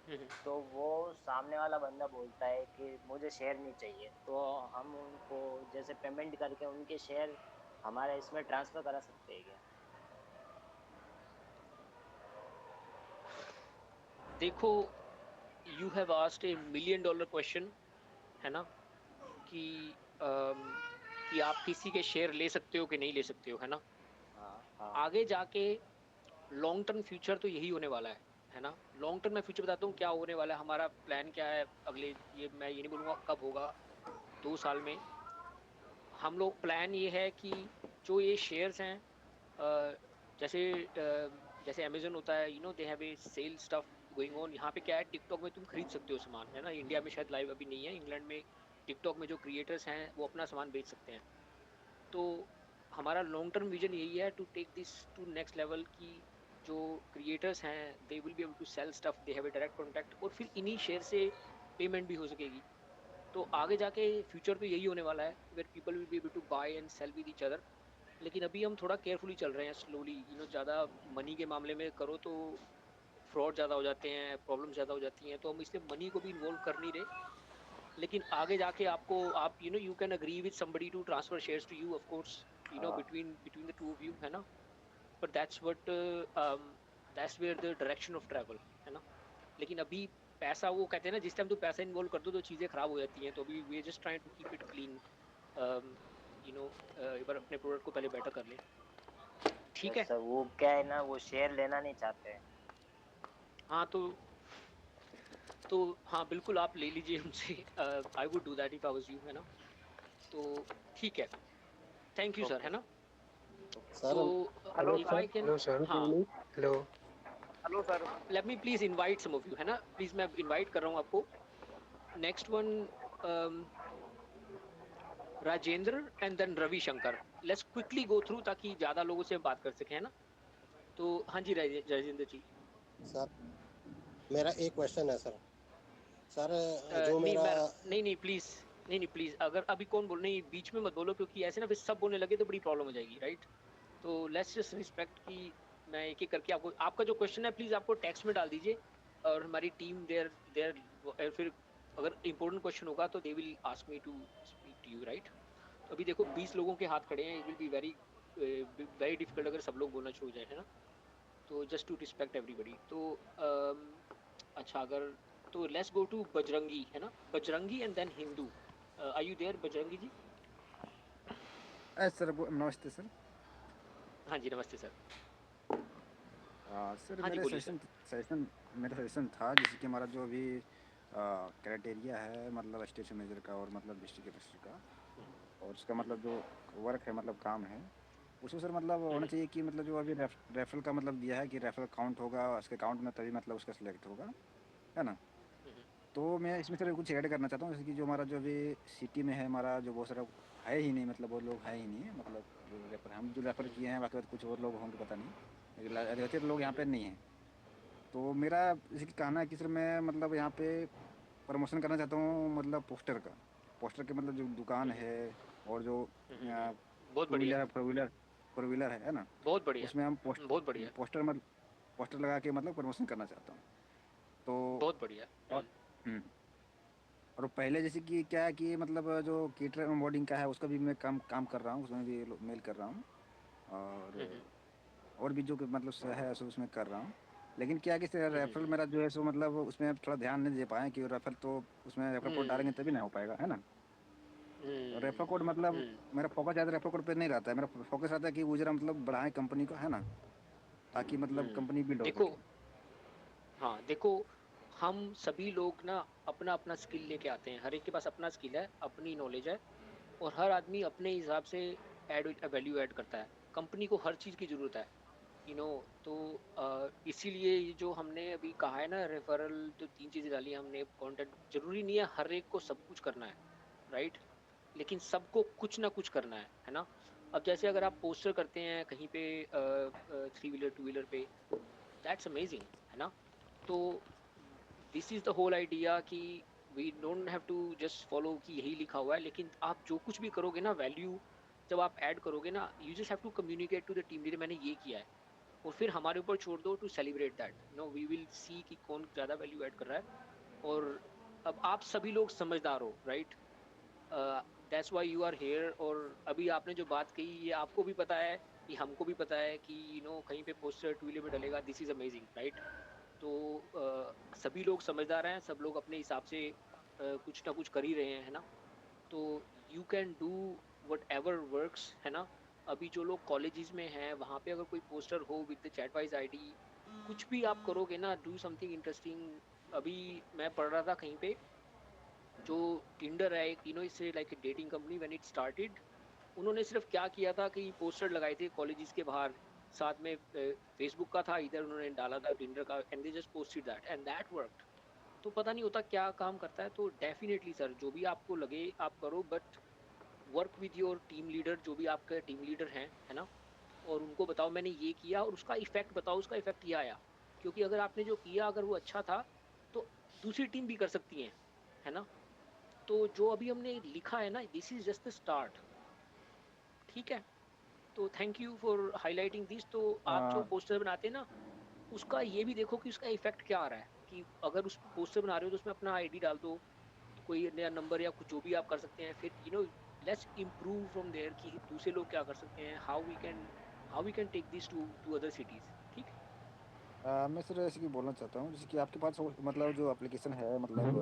हम्म। तो वो सामने वाला बंदा बोलता है कि मुझे शेयर नहीं चाहिए, तो हम उनको जैसे पेमेंट करके उनके शेयर हमारे इसमें ट्रांसफ़र करा सकते हैं क्या? देखो, you have asked a million dollar question, है ना, कि कि आप किसी के शेयर ले सकते हो कि नहीं ले सकते हो, है ना। हाँ हाँ। आगे जाके लॉन्ग टर्म फ्यूचर तो यही होने वाला है ना। लॉन्ग टर्म में फ्यूचर बताता हूँ क्या होने वाला है, हमारा प्लान क्या है अगले, ये मैं ये नहीं बोलूँगा कब होगा, 2 साल में। हम लोग प्लान ये है कि जो ये शेयर्स हैं, अ, जैसे जैसे अमेजन होता है, you know they have a sale stuff going on. यहाँ पे क्या है, टिकटॉक में तुम खरीद सकते हो सामान, है ना। इंडिया में शायद लाइव अभी नहीं है, इंग्लैंड में टिकटॉक में जो क्रिएटर्स हैं वो अपना सामान बेच सकते हैं। तो हमारा लॉन्ग टर्म विजन यही है to take this to next level, की जो क्रिएटर्स हैं they will be able to sell stuff, they have a direct contact, और फिर इन्हीं शेयर से पेमेंट भी हो सकेगी। तो आगे जाके फ्यूचर तो यही होने वाला है, where people will be able to buy and sell with each other. लेकिन अभी हम थोड़ा केयरफुली चल रहे हैं, स्लोली, यू नो। ज़्यादा मनी के मामले में करो तो फ्रॉड ज़्यादा हो जाते हैं, प्रॉब्लम ज़्यादा हो जाती हैं, तो हम इसलिए मनी को भी इन्वॉल्व कर नहीं रहे। लेकिन आगे जाके आपको, आप you know you can agree with somebody to transfer shares to you, of course, you know, हाँ between between the two of you, है ना। But that's where the direction of travel, है ना। लेकिन अभी पैसा, वो कहते हैं ना, जिस टाइम तो पैसा इन्वॉल्व कर दो तो चीज़ें खराब हो जाती हैं। तो अभी we just trying to keep it clean, you know. एक बार अपने प्रोडक्ट को पहले बेटर कर लें, ठीक यस है। सर, वो क्या है ना, वो शेयर लेना नहीं चाहते हैं। हाँ तो हाँ बिल्कुल, आप ले लीजिए उनसे। I would do that if I was you, है ना। तो ठीक है, थैंक यू सर, ओके है ना। ओके सर, तो hello if sir. I can, hello sir. हाँ, hello. Hello sir. Let me please invite some of you, है ना। प्लीज मैं इनवाइट कर रहा हूँ आपको। Next one, Rajendra and then Ravishankar. Let's quickly go through ताकि ज़्यादा लोगों से हम बात कर सकें, है ना। तो हाँ जी, राजेंद्र जी। सर मेरा एक क्वेश्चन है सर। सर जो नहीं मेरा मैं, नहीं नहीं प्लीज, नहीं नहीं प्लीज, अगर अभी कौन बोल, नहीं बीच में मत बोलो, क्योंकि ऐसे ना फिर सब बोलने लगे तो बड़ी प्रॉब्लम हो जाएगी, राइट। तो लेट्स जस्ट रिस्पेक्ट कि मैं एक एक करके आपको, आपका जो क्वेश्चन है प्लीज आपको टेक्स्ट में डाल दीजिए, और हमारी टीम देयर देयर, फिर अगर इंपॉर्टेंट क्वेश्चन होगा तो they will ask me to speak to you, right. तो अभी देखो 20 लोगों के हाथ खड़े हैं, it will be very very difficult अगर सब लोग बोलना शुरू हो जाए, है ना। तो जस्ट टू रिस्पेक्ट एवरीबडी। तो अच्छा, अगर तो लेट्स गो टू बजरंगी, है ना, Bajrangi and then Hindu. Are you there Bajrangi ji? Sir नमस्ते सर। हाँ जी, नमस्ते सर। सर हाँ जी, मेरे बोलिए सर। सजेशन मेरा सजेशन था, जैसे कि हमारा जो अभी क्राइटेरिया है मतलब स्टेशन मैनेजर का और मतलब डिस्ट्रिक्ट एडिटर का, और उसका मतलब जो वर्क है मतलब काम है, उसमें सर मतलब होना चाहिए कि मतलब जो अभी रेफरल का मतलब दिया है कि रेफरल काउंट होगा, उसके काउंट में तभी मतलब उसका सिलेक्ट होगा, है ना। तो मैं इसमें सर कुछ ऐड करना चाहता हूँ, जैसे कि जो हमारा जो अभी सिटी में है हमारा जो बहुत सारा है ही नहीं, मतलब वो लोग है ही नहीं है, मतलब जो रेफर हम जो रेफर किए हैं, बाकी कुछ और लोग होंगे पता नहीं, लेकिन अधिकतर लोग यहाँ पे नहीं हैं। तो मेरा जैसे कि कहना है कि सर मैं मतलब यहाँ पे प्रमोशन करना चाहता हूँ, मतलब पोस्टर के मतलब जो दुकान है और जो बहुत टू बढ़िया, व्हीलर फोर व्हीलर है ना, बहुत बढ़िया, उसमें हम बहुत बढ़िया, पोस्टर लगा के मतलब प्रमोशन करना चाहता हूँ। तो बहुत बढ़िया। और हम्म, और पहले जैसे कि क्या है कि मतलब जो केटर ऑनबोर्डिंग का है उसका भी मैं काम कर रहा हूँ, उसमें भी मेल कर रहा हूँ, और भी जो कि मतलब है सो उसमें कर रहा हूँ। लेकिन क्या है कि रेफरल मेरा जो है सो मतलब उसमें अब थोड़ा ध्यान नहीं दे पाए कि रेफरल तो उसमें रेफरल कोड डालेंगे तभी ना हो पाएगा, है ना। रेफरल कोड मतलब मेरा फोकस ज़्यादा रेफरल कोड पे नहीं रहता है, मेरा फोकस रहता है कि यूजर मतलब बढ़ाएं कंपनी को, है ना, ताकि मतलब कंपनी बिल्ड हो देखो, सके। हाँ देखो, हम सभी लोग ना अपना अपना स्किल लेके आते हैं, हर एक के पास अपना स्किल है, अपनी नॉलेज है, और हर आदमी अपने हिसाब से वैल्यू ऐड करता है। कंपनी को हर चीज़ की ज़रूरत है, तो इसीलिए ये जो हमने अभी कहा है ना, रेफरल जो 3 चीज़ें डाली हमने, कंटेंट ज़रूरी नहीं है हर एक को सब कुछ करना है, राइट, लेकिन सबको कुछ ना कुछ करना है ना। अब जैसे अगर आप पोस्टर करते हैं कहीं पे 3 व्हीलर 2 व्हीलर पे, दैट्स अमेजिंग, है ना। तो this is the whole idea कि we don't have to just follow कि यही लिखा हुआ है, लेकिन आप जो कुछ भी करोगे ना, वैल्यू जब आप ऐड करोगे ना, you just have to communicate to the team leader मैंने ये किया है, और फिर हमारे ऊपर छोड़ दो to celebrate that, we will see कि कौन ज़्यादा वैल्यू ऐड कर रहा है। और अब आप सभी लोग समझदार हो, right, that's why you are here. और अभी आपने जो बात कही ये आपको भी पता है, कि हमको भी पता है कि कहीं पे पोस्टर टू व्हीलर में डलेगा, दिस इज अमेजिंग, राइट। तो सभी लोग समझदार हैं, सब लोग अपने हिसाब से कुछ ना कुछ कर ही रहे हैं, है ना। तो you can do what ever works, है ना। अभी जो लोग कॉलेजेस में हैं वहाँ पे अगर कोई पोस्टर हो विद द चैटवाइज आईडी, कुछ भी आप करोगे ना, डू समथिंग इंटरेस्टिंग। अभी मैं पढ़ रहा था कहीं पे, जो टिंडर है एक, इससे like a dating company, when it started, उन्होंने सिर्फ क्या किया था कि पोस्टर लगाए थे कॉलेजेस के बाहर, साथ में फेसबुक का था, इधर उन्होंने डाला था टिंडर का, and they just posted that and that worked. तो पता नहीं होता क्या काम करता है। तो डेफिनेटली सर, जो भी आपको लगे आप करो, but work with your team leader, जो भी आपका टीम लीडर हैं, है ना, और उनको बताओ मैंने ये किया, और उसका इफेक्ट बताओ, उसका इफेक्ट ये आया। क्योंकि अगर आपने जो किया अगर वो अच्छा था, तो दूसरी टीम भी कर सकती है ना। तो जो अभी हमने लिखा है ना, this is just the start, ठीक है। तो thank you for highlighting this. तो आप जो पोस्टर बनाते हैं ना, उसका ये भी देखो कि उसका इफेक्ट क्या आ रहा है, कि अगर उस पोस्टर बना रहे हो तो उसमें अपना आईडी डाल दो, कोई नया नंबर या कुछ जो भी आप कर सकते हैं, फिर लेट्स इम्प्रूव फ्रॉम देयर कि दूसरे लोग क्या कर सकते हैं, how we can take this to other cities, ठीक। मैं सर ऐसे कि बोलना चाहता हूँ, जैसे कि आपके पास मतलब जो एप्लीकेशन है मतलब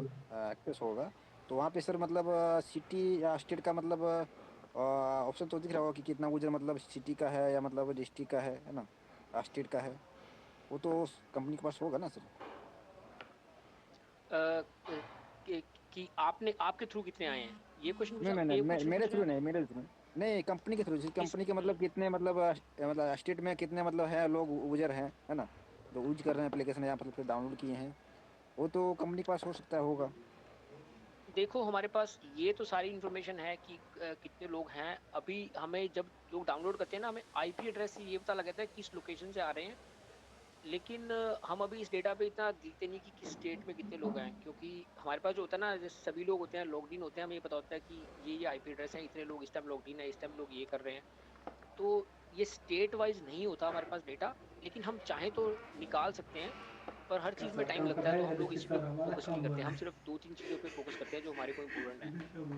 एक्सेस होगा, तो वहाँ पे सर मतलब सिटी या स्टेट का मतलब ऑप्शन तो दिख रहा होगा कि कितना यूजर मतलब सिटी का है या मतलब डिस्ट्रिक्ट का है ना, स्टेट का है, वो तो कंपनी के पास होगा ना सर। कि आपने आपके थ्रू कितने आए हैं, ये क्वेश्चन नहीं पूछा, मैंने ये क्वेश्चन मेरे पूछ रहे थ्रू हैं आप? नहीं, मेरे थ्रू नहीं, कंपनी के थ्रू, जैसे किस कंपनी के मतलब कितने मतलब मतलब स्टेट में कितने मतलब है लोग यूजर हैं, है ना, जो यूज कर रहे हैं एप्लीकेशन या मतलब डाउनलोड किए हैं, वो तो कंपनी के पास हो सकता है होगा। देखो, हमारे पास ये तो सारी इन्फॉर्मेशन है कि कितने लोग हैं। अभी हमें जब लोग डाउनलोड करते हैं ना, हमें आईपी एड्रेस से ये पता लगता है किस लोकेशन से आ रहे हैं, लेकिन हम अभी इस डेटा पे इतना देखते नहीं कि किस स्टेट में कितने लोग हैं, क्योंकि हमारे पास जो होता है ना, जैसे सभी लोग होते हैं लॉग्ड इन होते हैं, हमें ये पता होता है कि ये आईपी एड्रेस है, इतने लोग इस टाइम लॉग्ड इन है, इस टाइम लोग ये कर रहे हैं। तो ये स्टेट वाइज नहीं होता हमारे पास डेटा, लेकिन हम चाहें तो निकाल सकते हैं, पर हर चीज़ में टाइम लगता है, तो हम लोग इसी पे फोकस नहीं करते। हम सिर्फ 2-3 चीज़ों पे फोकस करते हैं जो हमारे को इम्पोर्टेंट है,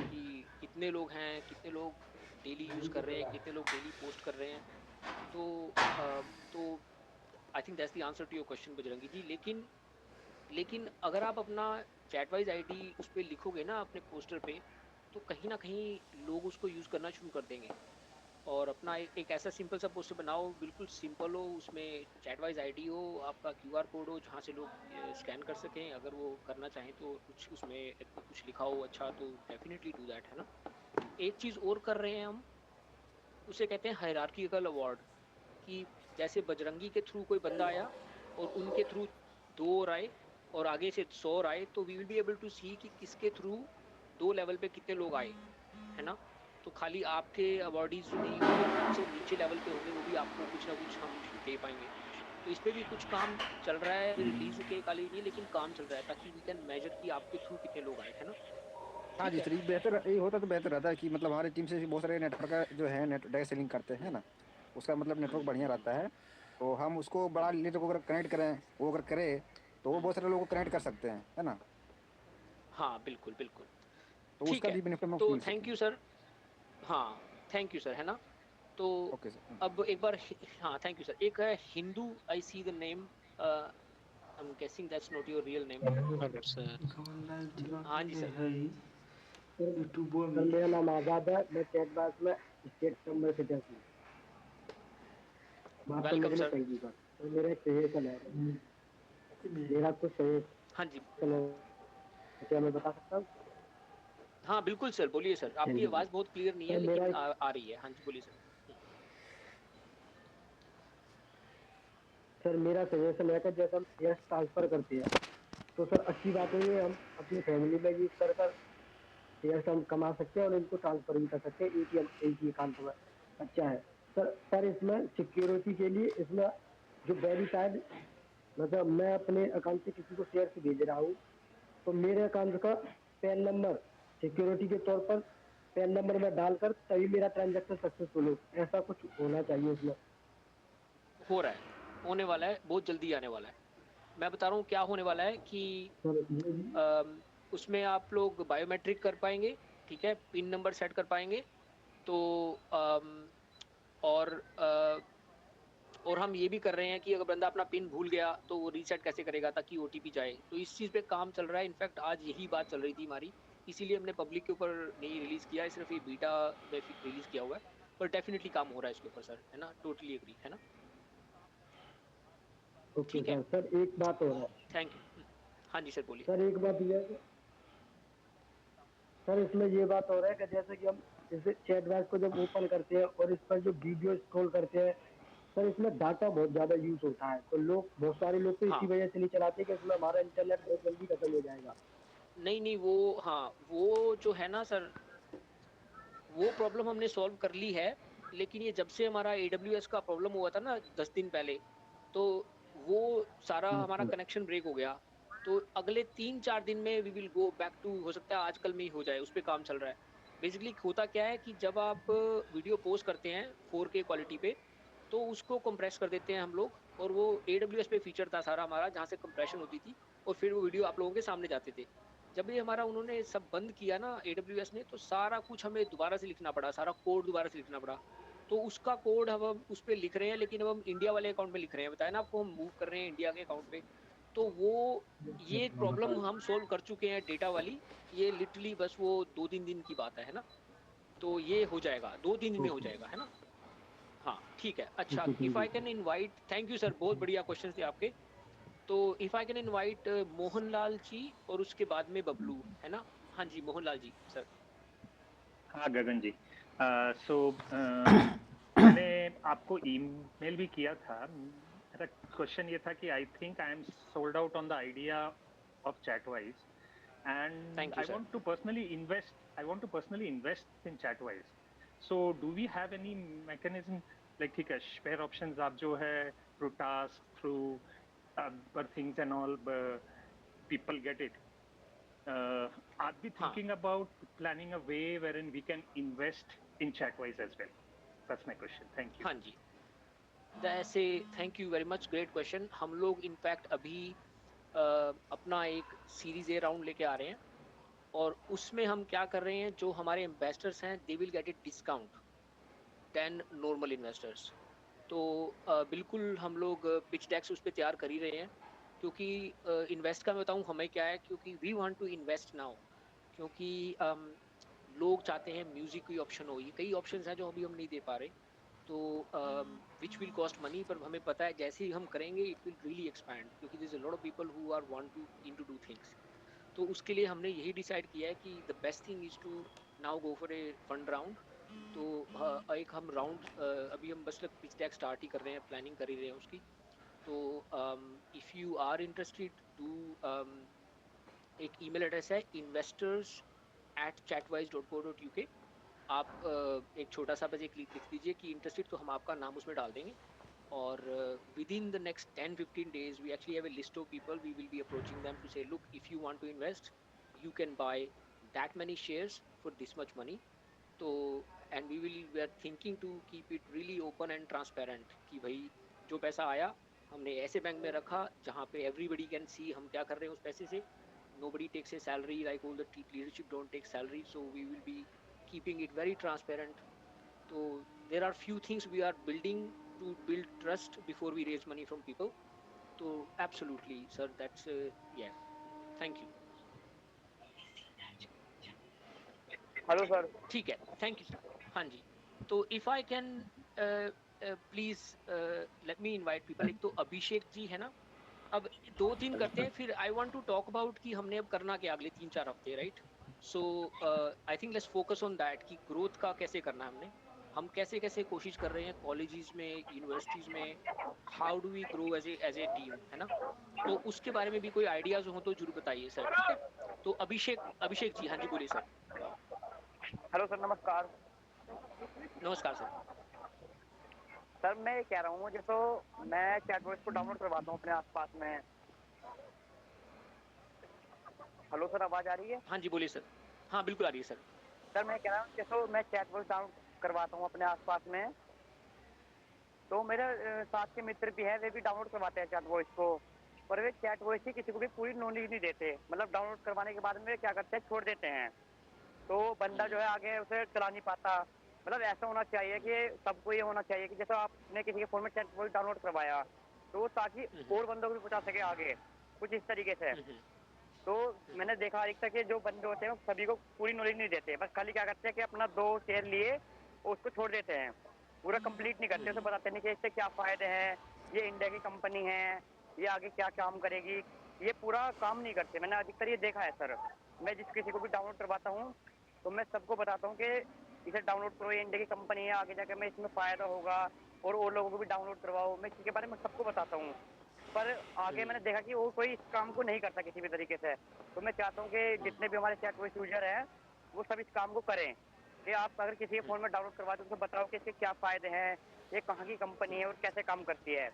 कि कितने लोग हैं, कितने लोग डेली यूज़ कर रहे हैं, कितने लोग डेली पोस्ट कर रहे हैं। तो तो I think that's the answer to your question Bajrangi ji. लेकिन लेकिन अगर आप अपना चैटवाइज आईडी उस पर लिखोगे ना अपने पोस्टर पे, तो कहीं ना कहीं लोग उसको यूज़ करना शुरू कर देंगे। और अपना एक ऐसा सिंपल सा पोस्टर बनाओ, बिल्कुल सिंपल हो, उसमें चैटवाइज आईडी हो, आपका क्यूआर कोड हो जहाँ से लोग स्कैन कर सकें, अगर वो करना चाहें तो कुछ उसमें कुछ लिखा हो अच्छा तो डेफिनेटली डू दैट, है ना। एक चीज़ और कर रहे हैं हम, उसे कहते हैं हायरार्किकल अवार्ड, कि जैसे बजरंगी के थ्रू कोई बंदा आया और उनके थ्रू 2 और आए और आगे से 100 और आए, तो we will be able to see कि किसके थ्रू 2 लेवल पे कितने लोग आए, है ना। तो खाली आपके अवार्डीज जो नहीं होंगे, सबसे नीचे लेवल पे होंगे, वो भी आपको कुछ ना कुछ हम दे पाएंगे। तो इस पे भी कुछ काम चल रहा है, रिलीज के खाली नहीं, लेकिन काम चल रहा है ताकि वी कैन मेजर कि आपके थ्रू कितने लोग आए, है ना। हाँ ठीक जी है। सर, ये बेहतर ये होता तो बेहतर रहता है कि मतलब हमारी टीम से बहुत सारे नेटवर्क का जो है नेट डायरेक्ट सेलिंग करते हैं ना, उसका मतलब नेटवर्क बढ़िया रहता है। तो हम उसको बड़ा नेटवर्क अगर कनेक्ट करें, वो अगर करे तो वो बहुत सारे लोगों को कनेक्ट कर सकते हैं, है ना। हाँ बिल्कुल बिल्कुल। तो ठीक उसका है, भी बेनिफिट हमको तो मिल सके। Thank you sir. हाँ थैंक यू सर, है ना। तो ओके सर। अब एक बार हाँ थैंक यू सर। एक है Hindu, I see the name, I am guessing that's not your real name. Hello sir. Kamallal हाँ तिवारी जी ले सर। है सर यूट्यूब सर, में। मेरा नाम आज़ाद है, मैं चैट बॉक्स में स्टेट नंबर 85 बात करने वेलकम के लिए sir. Thank you sir. Sir मेरा एक सजेशन है, मेरा कुछ हाँ जी। सजेशन है, क्या मैं बता सकता हूँ? हाँ बिल्कुल सर, बोलिए सर, थैंक आपकी यू सर। आवाज़ बहुत क्लियर नहीं है सर मेरा लेकिन एक आ रही है। हाँ जी बोलिए सर। सर मेरा सजेशन है कि जैसे हम कैश ट्रांसफर करते हैं तो सर अच्छी बात है, ये हम अपनी फैमिली में यूज कर कर कैश हम कमा सकते हैं और इनको ट्रांसफर भी कर सकते हैं एक ही अकाउंट में। अच्छा है सर। पर इसमें सिक्योरिटी के लिए इसमें जो वेरीफाइड, मतलब मैं अपने अकाउंट से किसी को शेयर भेज रहा हूँ तो मेरे अकाउंट का पैन नंबर सिक्योरिटी के तौर पर पैन नंबर में डालकर तभी मेरा ट्रांजैक्शन सक्सेसफुल हो, ऐसा कुछ होना चाहिए इसमें। हो रहा है, होने वाला है, बहुत जल्दी आने वाला है। मैं बता रहा हूँ क्या होने वाला है कि सर ये भी उसमें आप लोग बायोमेट्रिक कर पाएंगे, ठीक है, पिन नंबर सेट कर पाएंगे। तो और और हम ये भी कर रहे हैं कि अगर बंदा अपना पिन भूल गया तो वो रीसेट कैसे करेगा ताकि ओटीपी जाए। तो इस चीज़ पे काम चल रहा है। इनफैक्ट आज यही बात चल रही थी हमारी, इसीलिए हमने पब्लिक के ऊपर नहीं रिलीज किया है, सिर्फ ये बीटा में रिलीज किया हुआ है। पर डेफिनेटली काम हो रहा है इसके ऊपर सर, है ना। टोटली एग्री, है ना। ओके ठीक है, सर। सर एक बात और है थैंक यू। हाँ जी सर बोलिए। सर, एक बात ये है कि सर इसमें ये बात हो रहा है कि जैसे कि हम इस चैट बॉक्स को जब ओपन करते हैं और इस पर जो वीडियो स्क्रॉल करते हैं सर, इसमें डाटा बहुत ज्यादा यूज होता है, तो लोग, बहुत सारे लोग तो इसी हाँ वजह से नहीं चलाते कि इसमें हमारा इंटरनेट बहुत जल्दी खत्म हो जाएगा। नहीं नहीं, वो हाँ वो जो है ना सर, वो प्रॉब्लम हमने सॉल्व कर ली है। लेकिन ये जब से हमारा AWS का प्रॉब्लम हुआ था ना 10 दिन पहले, तो वो सारा हमारा कनेक्शन ब्रेक हो गया। तो अगले 3-4 दिन में we will go back to, हो सकता है आजकल में ही हो जाए, उस पर काम चल रहा है। बेसिकली होता क्या है कि जब आप वीडियो पोस्ट करते हैं 4K क्वालिटी पे, तो उसको कंप्रेस कर देते हैं हम लोग, और वो AWS पे फीचर था सारा हमारा, जहाँ से कंप्रेशन होती थी और फिर वो वीडियो आप लोगों के सामने जाते थे। जब ये हमारा उन्होंने सब बंद किया ना AWS ने, तो सारा कुछ हमें दोबारा से लिखना पड़ा, सारा कोड दोबारा से लिखना पड़ा। तो उसका कोड अब हम उस पर लिख रहे हैं, लेकिन अब हम इंडिया वाले अकाउंट में लिख रहे हैं, बताया ना आपको, हम मूव कर रहे हैं इंडिया के अकाउंट पे। तो वो ये प्रॉब्लम हम सोल्व कर चुके हैं डेटा वाली। ये लिटरली बस वो 2-3 दिन की बात है ना। तो ये हो जाएगा 2-3 दिन में, हो जाएगा, है ना। हाँ ठीक है। अच्छा, if I can invite, thank you sir, बहुत बढ़िया क्वेश्चन थे आपके। तो if I can invite Mohanlal ji और उसके बाद में बबलू, है ना। हाँ जी मोहनलाल जी सर। हाँ गगन जी। मैंने आपको ईमेल भी किया था। मेरा क्वेश्चन ये था कि आई think I am sold out on the idea of chat-wise and thank you I sir. want to personally invest in Chatwise. So do we have any mechanism, like ठीक है, share options आप जो है through task, through other things and all, people get it. Are we हाँ thinking about planning a way wherein we can invest in Chatwise as well? That's my question. Thank you. हाँ जी, ऐसे thank you very much, great question. हम लोग in fact अभी अपना एक series A round लेके आ रहे हैं, और उसमें हम क्या कर रहे हैं, जो हमारे इन्वेस्टर्स हैं they will get it discount than normal investors. तो बिल्कुल हम लोग पिच डेक्स उस पर तैयार कर ही रहे हैं, क्योंकि इन्वेस्ट का मैं बताऊं हमें क्या है, क्योंकि we want to invest now. क्योंकि लोग चाहते हैं म्यूजिक की ऑप्शन हो, ये कई ऑप्शंस हैं जो अभी हम नहीं दे पा रहे, तो विच विल कॉस्ट मनी, पर हमें पता है जैसे ही हम करेंगे इट विल रियली एक्सपैंड, क्योंकि there is a lot of people who are want to in to do things. तो उसके लिए हमने यही डिसाइड किया है कि the best thing is to now go for a fund round. तो एक हम राउंड अभी हम बस पिच डेक स्टार्ट ही कर रहे हैं, प्लानिंग कर ही रहे हैं उसकी। तो if you are interested do, एक ईमेल एड्रेस है investors@chatwise.co.uk। आप एक छोटा सा बस एक लिख दीजिए कि इंटरेस्टेड, तो हम आपका नाम उसमें डाल देंगे। और within the next 10-15 days we actually have a list of people, we will be approaching them to say, look, if you want to invest you can buy that many shares for this much money. तो and we are thinking to keep it really open and transparent कि भाई जो पैसा आया हमने ऐसे bank में रखा जहाँ पे everybody can see हम क्या कर रहे हैं उस पैसे से। Nobody takes a salary, like all the leadership don't take salary, so we will be keeping it very transparent. So there are few things we are building to build trust before we raise money from people. So absolutely sir, that's yeah, thank you. Hello sir. ठीक है, thank you sir. हाँ जी, तो if I can please let me invite people. एक तो अभिषेक जी है ना, अब 2-3 करते हैं, फिर I want to talk about कि हमने अब करना क्या अगले 3-4 हफ्ते, right? So I think let's focus on that कि ग्रोथ का कैसे करना है हमने, हम कैसे कैसे कोशिश कर रहे हैं कॉलेजेस में, यूनिवर्सिटीज़ में, how do we grow as a team, है ना? तो उसके बारे में भी कोई आइडियाज़ हो तो जरूर बताइए सर, ठीक है? तो अभिषेक जी, हाँ जी बोलिए सर। हेलो सर, नमस्कार। नमस्कार सर। सर मैं ये कह रहा हूँ, जैसे मैं चैटवॉइस को डाउनलोड करवाता हूँ अपने आसपास में। हेलो सर, आवाज़ आ रही है? हाँ जी बोलिए सर। हाँ बिल्कुल आ रही है सर। सर मैं कह रहा हूँ, जैसे मैं चैटवॉइस डाउनलोड करवाता हूँ अपने आसपास में, तो मेरे साथ के मित्र भी है, वे भी डाउनलोड करवाते हैं चैटवॉइस को, पर वे चैटवॉइस की किसी को भी पूरी नॉलेज नहीं देते। मतलब डाउनलोड करवाने के बाद में क्या करते हैं, छोड़ देते हैं, तो बंदा जो है आगे उसे चला नहीं पाता। मतलब ऐसा होना चाहिए कि सबको ये होना चाहिए कि जैसे आपने किसी के फोन में चैटवॉइस डाउनलोड करवाया तो ताकि और बंदों को भी पहुंचा सके आगे, कुछ इस तरीके से। तो मैंने देखा अधिकतर कि जो बंदे होते हैं सभी को पूरी नॉलेज नहीं देते, बस खाली क्या करते हैं कि अपना 2 शेयर लिए और उसको छोड़ देते हैं, पूरा कंप्लीट नहीं करते, उसे बताते नहीं कि इससे क्या फायदे हैं, ये इंडिया की कंपनी है, ये आगे क्या काम करेगी, ये पूरा काम नहीं करते। मैंने अधिकतर ये देखा है सर। मैं जिस किसी को भी डाउनलोड करवाता हूँ तो मैं सबको बताता हूँ कि इसे डाउनलोड करो, ये इंडिया की कंपनी है, आगे जाकर मैं इसमें फ़ायदा होगा, और लोगों को भी डाउनलोड करवाओ। मैं इसके बारे में सबको बताता हूँ, पर आगे मैंने देखा कि वो कोई इस काम को नहीं करता किसी भी तरीके से। तो मैं चाहता हूँ कि जितने भी हमारे चैटवॉइस यूजर हैं वो सब इस काम को करें कि आप अगर किसी के फ़ोन में डाउनलोड करवाते हो तो बताओ कि इसके क्या फ़ायदे हैं, ये कहाँ की कंपनी है और कैसे काम करती है।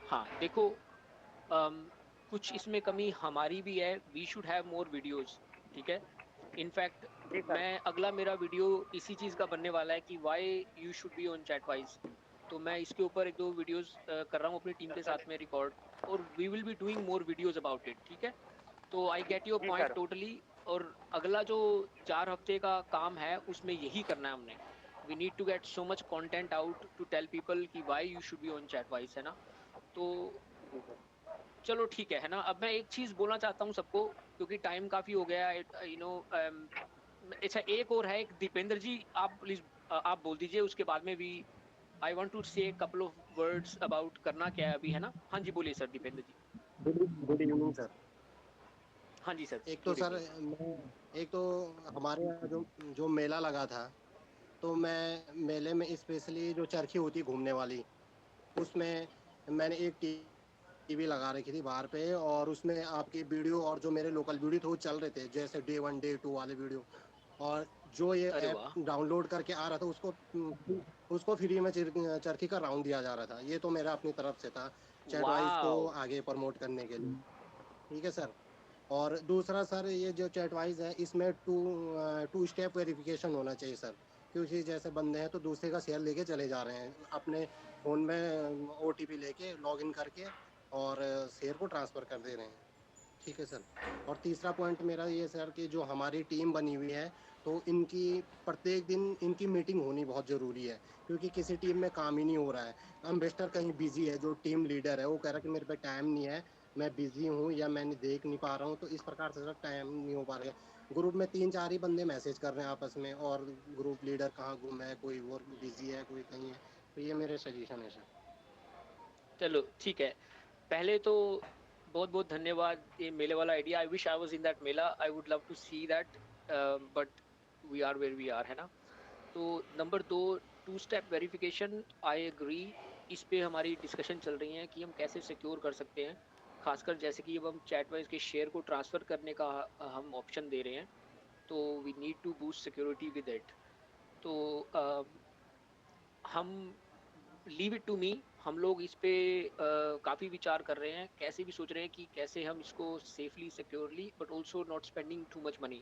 हाँ देखो, कुछ इसमें कमी हमारी भी है, we should have more videos, ठीक है? इनफैक्ट मैं अगला मेरा वीडियो इसी चीज़ का बनने वाला है कि why you should be on chat-wise. तो मैं इसके ऊपर 1-2 वीडियोस कर रहा हूँ अपनी टीम के साथ में रिकॉर्ड, और we will be doing more videos about it, ठीक है? तो I get your point totally. और अगला जो 4 हफ्ते का काम है उसमें यही करना है हमने। We need to get so much content out to tell people कि why you should be on Chatwise, है ना? तो चलो ठीक है ना? अब मैं एक चीज़ बोलना चाहता हूँ सबको, क्योंकि टाइम काफ़ी हो गया है, यू नो। अच्छा एक और है, एक दीपेंद्र जी, आप प्लीज़ आप बोल दीजिए, उसके बाद में भी I want to say couple of words about करना क्या है अभी, है ना? हाँ जी बोलिए sir, Deependra ji. Good evening sir. हाँ जी सर। एक तो सर एक तो हमारे यहाँ जो मेला लगा था, तो मैं मेले में स्पेशली जो चरखी होती घूमने वाली, उसमें मैंने एक टीवी लगा रखी थी बाहर पे, और उसमें आपकी वीडियो और जो मेरे लोकल वीडियो थे वो चल रहे थे, जैसे डे 1 डे 2 वाले वीडियो। और जो ये ऐप डाउनलोड करके आ रहा था उसको फ्री में चरखी का राउंड दिया जा रहा था। ये तो मेरा अपनी तरफ से था चैटवाइज को आगे प्रमोट करने के लिए, ठीक है सर। और दूसरा सर, ये जो चैटवाइज है इसमें 2 स्टेप वेरिफिकेशन होना चाहिए सर, क्योंकि जैसे बंदे हैं तो दूसरे का शेयर लेके चले जा रहे हैं, अपने फ़ोन में OTP लेके लॉगिन करके और शेयर को ट्रांसफ़र कर दे रहे हैं, ठीक है सर। और तीसरा पॉइंट मेरा ये सर कि जो हमारी टीम बनी हुई है, तो इनकी प्रत्येक दिन इनकी मीटिंग होनी बहुत ज़रूरी है, क्योंकि किसी टीम में काम ही नहीं हो रहा है। इन्वेस्टर कहीं बिजी है, जो टीम लीडर है वो कह रहा है कि मेरे पे टाइम नहीं है, मैं बिजी हूँ या मैं देख नहीं पा रहा हूँ, तो इस प्रकार से सर टाइम नहीं हो पा रहा है। ग्रुप में 3-4 ही बंदे मैसेज कर रहे हैं आपस में, और ग्रुप लीडर कहाँ गुम है, कोई और बिजी है, कोई कहीं है। तो ये मेरे सजेशन है सर। चलो ठीक है, पहले तो बहुत बहुत धन्यवाद ये मेले वाला idea. I wish I was in that mela, I would love to see that, but we are where we are, है ना। तो number 2, 2 step verification, I agree. इस पे हमारी डिस्कशन चल रही है कि हम कैसे सिक्योर कर सकते हैं, खासकर जैसे कि अब हम चैटवाइज के शेयर को ट्रांसफ़र करने का हम ऑप्शन दे रहे हैं, तो we need to boost security with it. तो हम लीव इट टू मी, हम लोग इस पे काफ़ी विचार कर रहे हैं, कैसे भी सोच रहे हैं कि कैसे हम इसको safely securely but also not spending too much money.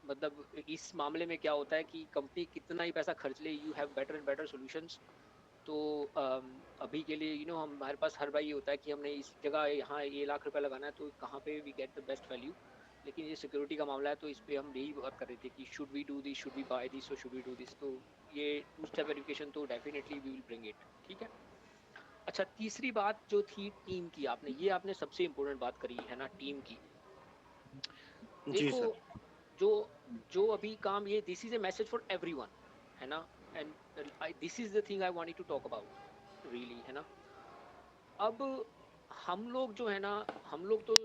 मतलब इस मामले में क्या होता है कि कंपनी कितना ही पैसा खर्च ले, you have better and better solutions. तो अभी के लिए हमारे पास हर बार ये होता है कि हमने इस जगह यहाँ ये लाख रुपए लगाना है, तो कहाँ पे we get the best value. लेकिन ये सिक्योरिटी का मामला है, तो इस पे हम यही बात कर रहे थे कि should we do this, should we buy this, और शुड वी डू दिस। तो ये 2 स्टेप वेरिफिकेशन तो definitely we will bring it, ठीक है। अच्छा, तीसरी बात जो थी टीम की, आपने सबसे इम्पोर्टेंट बात करी है ना, टीम की। जी देखो, सर। जो जो अभी काम, ये this is a message for everyone, है ना, and this is the thing I wanted to talk about really, है ना। अब हम लोग जो है ना, हम लोग तो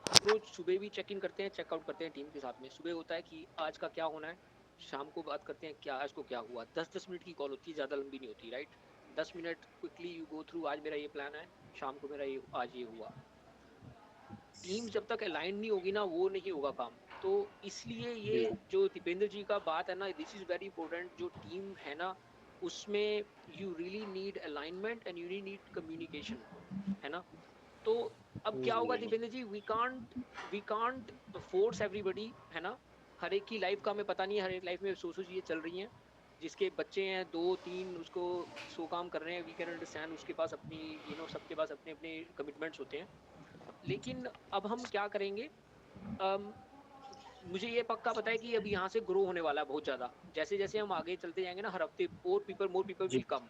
हर रोज सुबह भी चेक इन करते हैं, चेकआउट करते हैं टीम के साथ में। सुबह होता है कि आज का क्या होना है, शाम को बात करते हैं क्या आज को क्या हुआ। 10-10 मिनट की कॉल होती है, ज़्यादा लंबी नहीं होती, right. 10 minute quickly you go through, आज मेरा ये प्लान है, शाम को मेरा ये आज ये हुआ। टीम जब तक अलाइन नहीं होगी ना, वो नहीं होगा काम। तो इसलिए ये जो दीपेंद्र जी का बात है ना, दिस इज वेरी इंपॉर्टेंट। जो टीम है ना, उसमें you really need alignment and you need communication, है ना। तो अब क्या होगा दीपेंद्र जी, वी कांट फोर्स एवरीबडी, है ना। हर एक की लाइफ का हमें पता नहीं है, हर एक लाइफ में सौ चीज़ें चल रही हैं। जिसके बच्चे हैं 2-3, उसको 100 काम कर रहे हैं, वी कैन अंडरस्टैंड। उसके पास अपनी सबके पास अपने अपने कमिटमेंट्स होते हैं। लेकिन अब हम क्या करेंगे, अम, मुझे ये पक्का पता है कि अब यहाँ से ग्रो होने वाला है बहुत ज़्यादा। जैसे जैसे हम आगे चलते जाएंगे ना, हर हफ्ते मोर पीपल विल कम।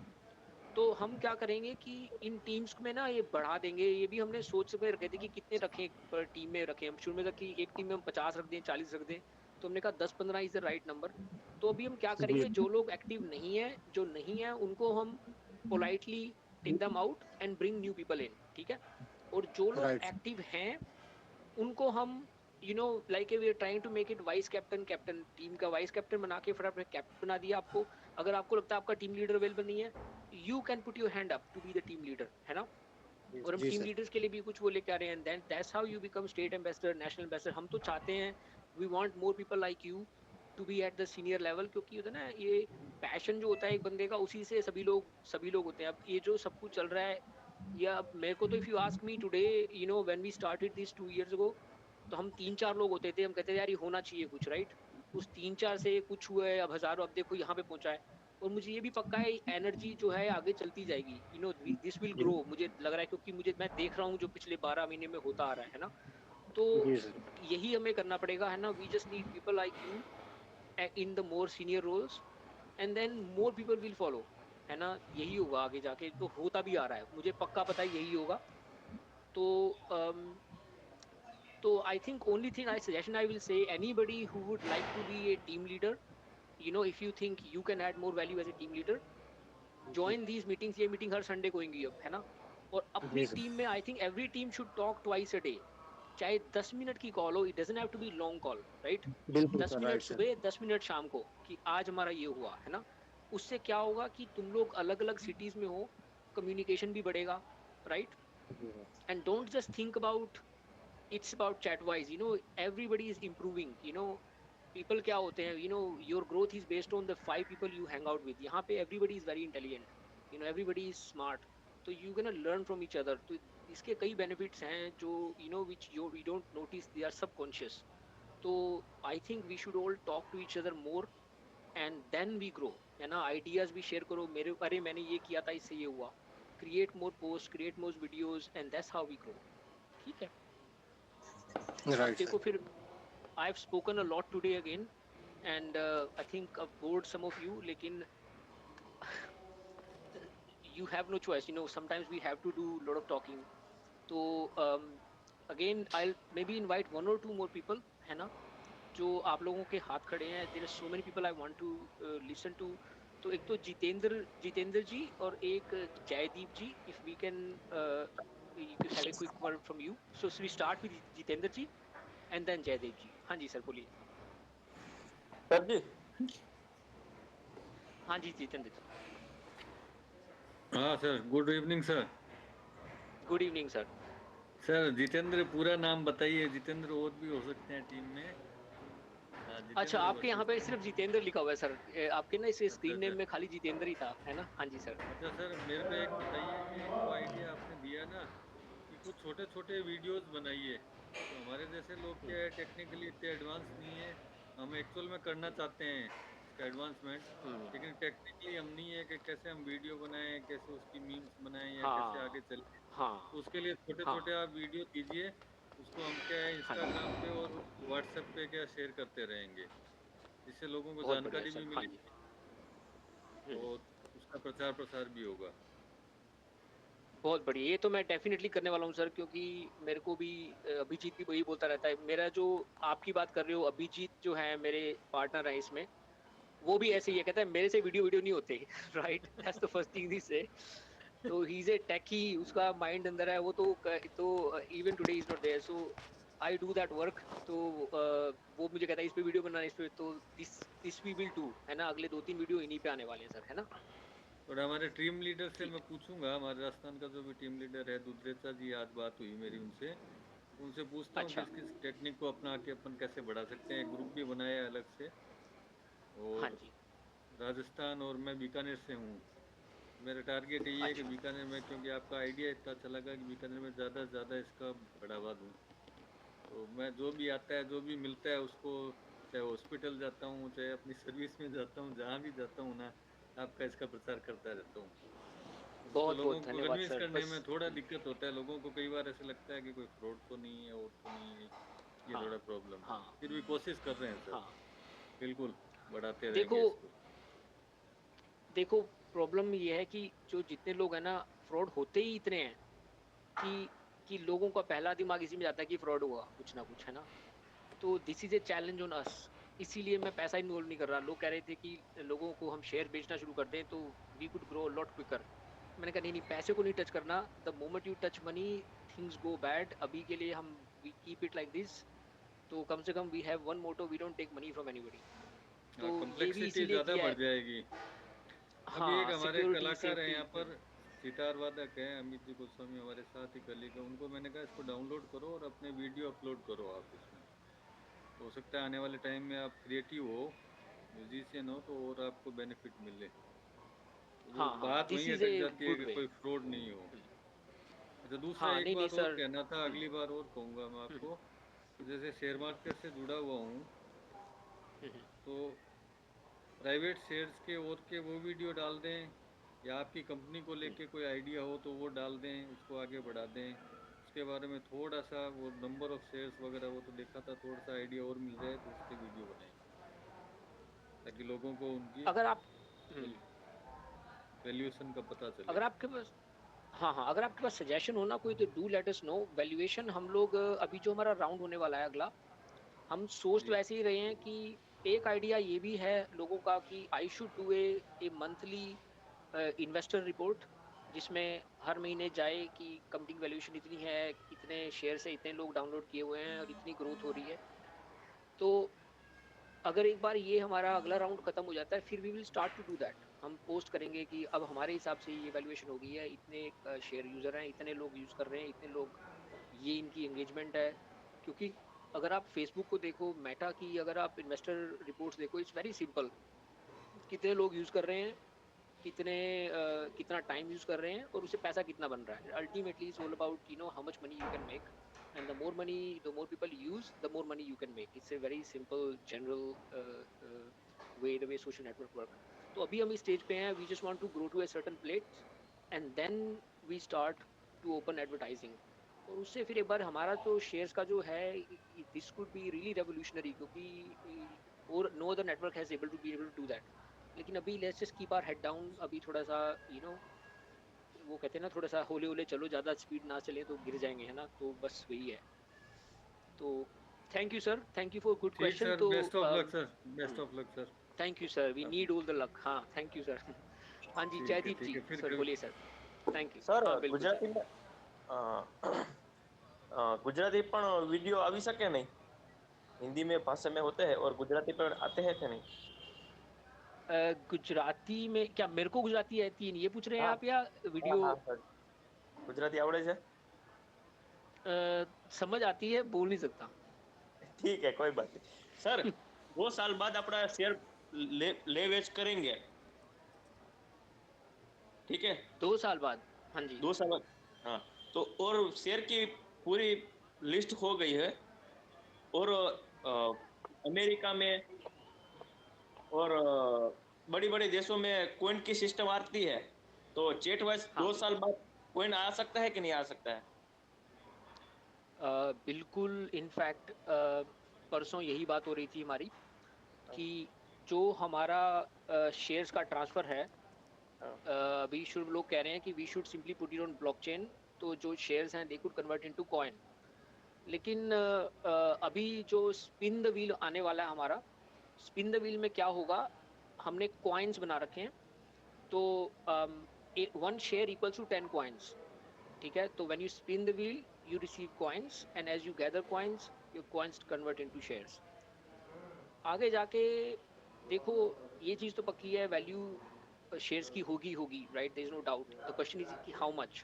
तो हम क्या करेंगे कि इन टीम्स में ना ये बढ़ा देंगे। ये भी हमने सोच के रखे थे कि कितने रखें पर टीम में रखें। हम शुरू में था कि एक टीम में हम 50 रख दें, 40 रख दें। तो हमने कहा 10-15 इज द राइट नंबर। तो अभी हम क्या करेंगे, जो लोग एक्टिव नहीं है उनको हम politely take them out and bring new people in, ठीक है। और जो लोग राइट। एक्टिव हैं उनको हम like we are trying to make it vice captain, team का वाइस कैप्टन बना के फटाफट कैप्टन बना दिया आपको। अगर आपको लगता है आपका टीम लीडर अवेलेबल नहीं है, you can put your hand up to be the team leader, है ना। और हम जी टीम सर। लीडर्स के लिए भी कुछ वो लेके आ रहे हैं, then that's how you become state ambassador, national ambassador. हम तो चाहते हैं, we want more people like you to be at the senior level. क्योंकि होता है ना, ये पैशन जो होता है एक बंदे का, उसी से सभी लोग होते हैं। अब ये जो सब कुछ चल रहा है, या मेरे को तो, if you ask me today, when we started this 2 years ago, तो हम 3-4 लोग होते थे। हम कहते थे यार ये होना चाहिए कुछ, राइट। उस 3-4 से कुछ हुआ है, अब हजारों, अब देखो यहाँ पे पहुंचा है। और मुझे ये भी पक्का है, एनर्जी जो है आगे चलती जाएगी, दिस विल ग्रो, मुझे लग रहा है। क्योंकि मैं देख रहा हूँ जो पिछले 12 महीने में होता आ रहा है ना। तो जी सर। यही हमें करना पड़ेगा, है ना। We just need people like you in the more senior roles, and then more people will follow, है ना। यही होगा आगे जाके, तो होता भी आ रहा है, मुझे पक्का पता है यही होगा। तो तो I think only thing suggestion I will say, anybody who would like to be a team leader, if you think you can add more value as a team leader, join these meetings। ये meeting हर Sunday को होंगी अब, है ना। और अपनी जी sir. Team में I think every team should talk twice a day. चाहे 10 मिनट की कॉल हो, it doesn't have to be long call, right. बिल्कुल दस सर। Minute right sir. सुबह, 10 मिनट शाम को, कि आज हमारा ये हुआ, है ना। उससे क्या होगा कि तुम लोग अलग अलग सिटीज में हो, कम्युनिकेशन भी बढ़ेगा, right. And don't just think about it's about chatwise, everybody is improving, people क्या होते हैं, your growth is based on the 5 people you hang out with। यहाँ पे everybody is very intelligent, everybody is smart। तो you gonna learn from each other। तो इसके कई benefits हैं जो which we don't notice, they are subconscious। तो I think we should all talk to each other more and then we grow, है ना। ideas भी share करो, अरे मैंने ये किया था, इससे ये हुआ। create more posts, create more videos, and that's how we grow, ठीक है। अब राइट देखो सर। फिर, I've spoken a lot today again, and I think I've bored some of you, लेकिन you have no choice, sometimes we have to do a lot of talking। तो again I'll maybe invite 1 or 2 more people, है ना। जो आप लोगों के हाथ खड़े हैं, there are so many people I want to listen to. तो एक तो जितेंद्र जी और एक Jaydeep ji, if we can have a quick word from you. So we start with Jitendra ji and then Jaydeep ji. हाँ जी सर बोलिए। सर जी, हाँ जी जितेंद्र जी। हाँ sir, good evening sir. Good evening sir. Sir Jitendra पूरा नाम बताइए, जितेंद्र और भी हो सकते हैं टीम में। अच्छा जितेंद्र आपके यहाँ पे सिर्फ जितेंद्र लिखा हुआ है सर, आपके ना इस स्क्रीन अच्छा नेम में खाली जितेंद्र ही था, है ना? हाँ जी सर। अच्छा सर, मेरे को एक बताइए कि जो आइडिया आपने दिया ना कि कुछ छोटे छोटे वीडियोस बनाइए, तो हमारे जैसे लोग क्या है, टेक्निकली इतने एडवांस नहीं है। हम एक्चुअल में करना चाहते हैं इसका एडवांसमेंट, लेकिन टेक्निकली हम नहीं है कि कैसे हम वीडियो बनाएं, कैसे उसकी मीम्स बनाएं या कैसे आगे हाँ चले। हाँ तो उसके लिए छोटे हाँ छोटे आप वीडियो दीजिए, उसको हम क्या है हाँ जी, इंस्टाग्राम पे और व्हाट्सएप पे क्या शेयर करते रहेंगे, जिससे लोगों को बहुत बढ़िया जानकारी भी सर। हाँ जी। मिलेगी और उसका प्रचार प्रसार भी होगा। बहुत बढ़िया, ये तो मैं डेफिनेटली करने वाला हूँ सर, क्योंकि मेरे को भी अभिजीत भी वही बोलता रहता है। मेरा जो आपकी बात कर रहे हो, अभिजीत जो है मेरे पार्टनर है इसमें, वो भी ऐसे ही है, कहता है मेरे से वीडियो वीडियो नहीं होते। Right, that's the first thing he से। तो ही इज ए टेकी, उसका माइंड अंदर है वो। तो even today is not there, so I do that work. तो वो मुझे कहता है इस पे वीडियो बनाना, इस पे। तो दिस वी विल डू, है ना? अगले 2-3 वीडियो इन्हीं पे आने वाले हैं सर, है ना? और हमारे टीम लीडर से मैं ठीक। पूछूंगा, हमारे राजस्थान का जो भी टीम लीडर है दुधरेचा जी, आज बात हुई मेरी उनसे, उनसे पूछता हूँ अच्छा। किस किस टेक्निक को अपना के अपन कैसे बढ़ा सकते हैं। ग्रुप भी बनाया है अलग से। हाँ और जी। राजस्थान और मैं बीकानेर से हूँ। मेरा टारगेट यही है कि अच्छा। बीकानेर में, क्योंकि आपका आइडिया इतना अच्छा लगा कि बीकानेर में ज़्यादा से ज़्यादा इसका बढ़ावा दूँ। तो मैं जो भी आता है, जो भी मिलता है उसको, चाहे हॉस्पिटल जाता हूँ, चाहे अपनी सर्विस में जाता हूँ, जहाँ भी जाता हूँ ना, आपका इसका प्रचार करता रहता हूँ। तो बहुत लोगों बहुत को धन्यवाद कन्विंस सर। करने बस में थोड़ा दिक्कत होता है। लोगों को कई बार ऐसे लगता है कि कोई फ्रॉड तो नहीं है और तो नहीं है, ये हाँ थोड़ा प्रॉब्लम है। हाँ फिर भी कोशिश कर रहे हैं सर, हाँ। बिल्कुल बढ़ाते देखो रहेंगे इसको। देखो, प्रॉब्लम ये है कि जो जितने लोग हैं ना, फ्रॉड होते ही इतने हैं कि लोगों का पहला दिमाग इसी में जाता है कि फ्रॉड हुआ कुछ ना कुछ, है ना? तो this is a challenge on us. इसीलिए मैं पैसा इन्वॉल्व नहीं कर रहा। लोग कह रहे थे कि लोगों को हम शेयर बेचना शुरू कर दें तो we could grow lot quicker. मैंने कहा नहीं नहीं, पैसे को नहीं टच करना। The moment you touch money, things go bad. अभी के लिए हम we keep it like this. तो कम से कम we have one motto, we don't take money from anybody. हाँ, तो ये भी कॉम्प्लेक्सिटी इसीलिए ज़्यादा किया बढ़ है। जाएगी। अभी एक हाँ, हमारे सिक्योरिटी कलाकार हैं सेफ्टी। यहाँ पर, सितार वादक हैं अमित जी गोस्वामी, हमारे साथ ही कलीग हैं। उनको मैंने कहा इसको डाउनलोड करो और अपने वीडियो अपलोड करो आप इसमें। तो हो सकता है आने वाले टाइम में आप क्रिएटिव हो, म्यूजिशियन हो, तो और आपको बेनिफिट मिले। वो हाँ हाँ, बात दिस वहीं इज अटक ए जाती है गुड कि वे। कोई फ्रॉड नहीं हो। अच्छा, दूसरा हाँ एक नहीं नहीं बात और सर। कहना था, अगली बार और कहूँगा मैं आपको। जैसे शेयर मार्केट से जुड़ा हुआ हूँ, तो प्राइवेट शेयर्स के और के वो वीडियो डाल दें, या आपकी कंपनी को लेके कोई आइडिया हो तो वो डाल दें, उसको आगे बढ़ा दें। उसके बारे में थोड़ा सा वो नंबर ऑफ शेयर्स वगैरह वो तो देखा था, थोड़ा सा आइडिया और मिल जाए तो उसके वीडियो बनाएंगे, ताकि लोगों को उनकी अगर आप वैल्यूएशन का पता चले। अगर आपके पास हाँ हाँ, अगर आपके पास सजेशन हो ना कोई, तो do let us no. Valuation हम लोग अभी जो हमारा राउंड होने वाला है अगला, हम सोच तो जी ऐसे ही रहे हैं कि एक आइडिया ये भी है लोगों का कि I should do a monthly investor report, जिसमें हर महीने जाए कि कंपनी की वैल्यूएशन इतनी है, इतने शेयर से इतने लोग डाउनलोड किए हुए हैं और इतनी ग्रोथ हो रही है। तो अगर एक बार ये हमारा अगला राउंड खत्म हो जाता है, फिर we will start to do that. हम पोस्ट करेंगे कि अब हमारे हिसाब से ये वैल्यूएशन हो गई है, इतने शेयर यूजर हैं, इतने लोग यूज कर रहे हैं, इतने लोग, ये इनकी एंगेजमेंट है। क्योंकि अगर आप फेसबुक को देखो, मेटा की अगर आप इन्वेस्टर रिपोर्ट्स देखो, इट्स वेरी सिंपल। कितने लोग यूज कर रहे हैं, कितना टाइम यूज कर रहे हैं, और उससे पैसा कितना बन रहा है। Ultimately it's all about how much money you can make, and the more people use, the more money you can make. It's a very simple general way, the way social network work. तो अभी हम इस stage पे हैं, we just want to grow to a certain place and then we start to open advertising. और उससे फिर एक बार हमारा तो शेयर्स का जो है, this could be really revolutionary, क्योंकि और no other network has able to do that. लेकिन अभी let's just keep our head down. अभी थोड़ा सा वो कहते हैं ना, थोड़ा सा होले होले चलो, ज़्यादा स्पीड ना चले तो गिर जाएंगे, है ना? तो बस वही है। तो thank you sir, thank you for good ठीक क्वेश्चन। सर, तो best of luck sir, best of luck sir. Thank you sir, we need all the luck. हाँ, थैंक यू सर। हाँ जी, जयदीप ठीक जी, है फिर सर बोलिए सर। Thank you. સર हाँ बिल्कुल सर। ગુજરાતીમાં गुजराती पण वीडियो આવી શકે नहीं? हिंदी में भाषा में होते हैं और गुजराती पर आते हैं कि नहीं? गुजराती में क्या मेरे को गुजराती आती है ये पूछ रहे हैं हाँ आप, या हाँ वीडियो? हाँ सर, गुजराती आवड़े છે? समझ आती है, बोल नहीं सकता। ठीक है, कोई बात नहीं सर। 2 साल बाद अपना शेयर ले वेच करेंगे, ठीक है? 2 साल बाद? हाँ जी। 2 साल बाद, हाँ। तो और शेयर की पूरी लिस्ट हो गई है, और अमेरिका में और बड़ी बड़ी देशों में कॉइन की सिस्टम आती है, तो चैट वाइज 2 साल बाद कॉइन आ सकता है कि नहीं आ सकता है? बिल्कुल, इनफैक्ट परसों यही बात हो रही थी हमारी कि जो हमारा शेयर्स का ट्रांसफ़र है, अभी शुरू लोग कह रहे हैं कि we should simply put it on blockchain, तो जो शेयर्स हैं they could convert into coin. लेकिन अभी जो स्पिन द व्हील आने वाला है हमारा, स्पिन द व्हील में क्या होगा, हमने कॉइन्स बना रखे हैं। तो 1 शेयर इक्वल्स टू 10 कॉइन्स, ठीक है? तो when you spin the wheel you receive coins, and as you gather coins your coins convert into shares. आगे जाके देखो, ये चीज़ तो पक्की है, वैल्यू शेयर्स की होगी होगी, right? There is no doubt. The question is कि how much,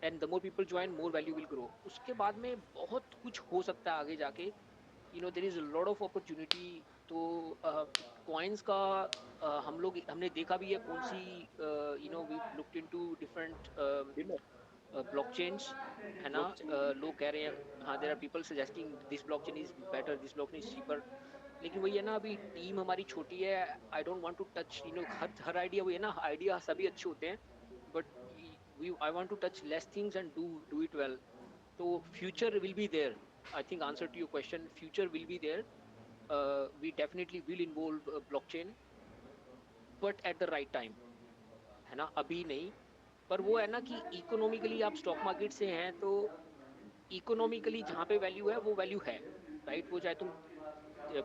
and the more people join more value will grow. उसके बाद में बहुत कुछ हो सकता है आगे जाके, you know there is a lot of opportunity. तो कॉइन्स का हमने देखा भी है कौन सी, you know we looked into different blockchains, है ना? लोग कह रहे हैं, हाँ, there are people suggesting this blockchain is better, this blockchain is cheaper. लेकिन वही है ना, अभी टीम हमारी छोटी है। I don't want to touch, you know, हर आइडिया, वही है ना, आइडिया सभी अच्छे होते हैं, but I want to touch less things and do it well. तो future will be there. I think answer to your question, future will be there. We definitely will involve blockchain, but at the right time, है ना? अभी नहीं। पर वो है ना कि इकोनॉमिकली आप स्टॉक मार्केट से हैं, तो इकोनॉमिकली जहाँ पे वैल्यू है वो वैल्यू है, राइट? वो चाहे तुम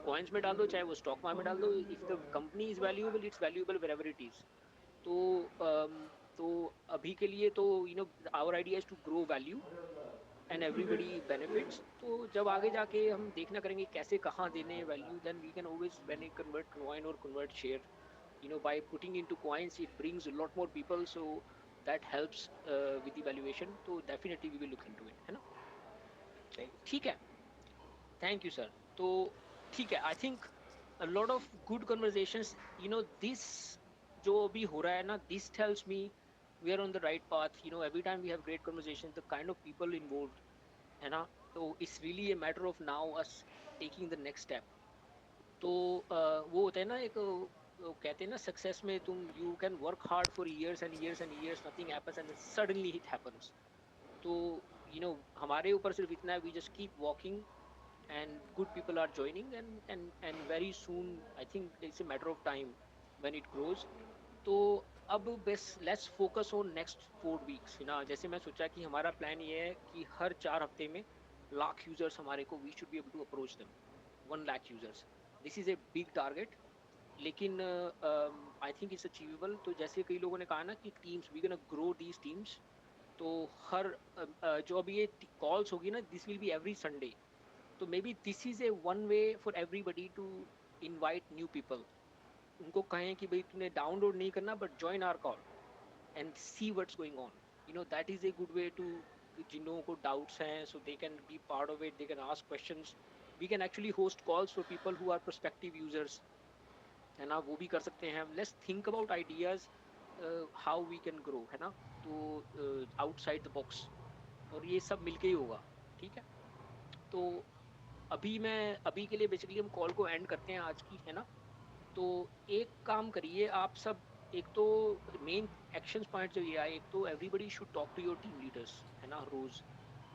कॉइन्स में डाल दो, चाहे वो स्टॉक मार्केट में डाल दो, if the company is valuable, it's valuable wherever it is. तो तो अभी के लिए तो you know our idea is to grow value and everybody benefits. तो जब आगे जाके हम देखना करेंगे कैसे कहाँ देने value, then we can always when we convert coin और convert share, you know, by putting into coins it brings a lot more people, so that helps with the valuation. So definitely we will look into it, है ना? ठीक है, thank you sir. तो ठीक है, I think a lot of good conversations, you know, this जो अभी हो रहा है ना, this tells me we are on the right path, you know, every time we have great conversations, the kind of people involved, है ना? तो it's really a matter of now us taking the next step. तो वो होता है ना, एक वो कहते हैं ना, सक्सेस में तुम you can work hard for years and years and years, nothing happens and suddenly it happens. तो यू नो हमारे ऊपर सिर्फ इतना है, we just keep walking and good people are joining, and very soon I think it's a matter of time when it grows. तो अब बस let's focus on next 4 weeks, ना? जैसे मैं सोचा कि हमारा प्लान ये है कि हर 4 हफ्ते में लाख यूजर्स हमारे को, we should be able to approach them 1 lakh users. This is a big target, लेकिन आई थिंक इट्स अचीवेबल। तो जैसे कई लोगों ने कहा ना कि teams, we gonna grow these teams, तो हर जो अभी ये कॉल्स होगी ना, this will be every Sunday. तो maybe this is a one way for everybody to invite new people. उनको कहें कि भाई तूने डाउनलोड नहीं करना, but join our call and see what's going on, you know, that is a good way to, जिन लोगों को डाउट्स हैं, so they can be part of it, they can ask questions. We can actually host calls for people who are prospective users, है ना? वो भी कर सकते हैं हम। Let's think about ideas how we can grow, है ना? तो आउटसाइड द बॉक्स, और ये सब मिलके ही होगा, ठीक है? तो अभी के लिए बेसिकली हम कॉल को एंड करते हैं आज की, है ना? तो एक काम करिए आप सब, एक तो मेन एक्शन पॉइंट जो ये आए, एक तो everybody should talk to your team leaders, है ना, रोज।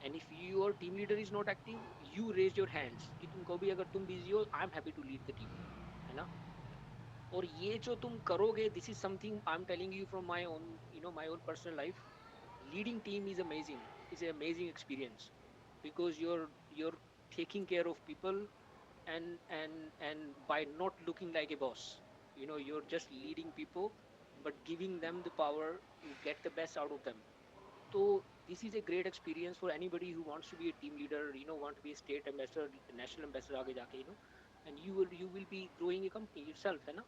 And if your team leader is not active, you raise your hands कि तुम कहो भी अगर तुम बिजी हो, I am happy to lead the team, है ना? और ये जो तुम करोगे, this is something I am telling you from my own, you know, my own personal life. Leading team is amazing, is amazing experience, because your taking care of people, and by not looking like a boss. You know, you're just leading people, but giving them the power to get the best out of them. So this is a great experience for anybody who wants to be a team leader, you know, want to be a state ambassador, national ambassador आगे जाके, you know, and you will be growing a company yourself, है ना.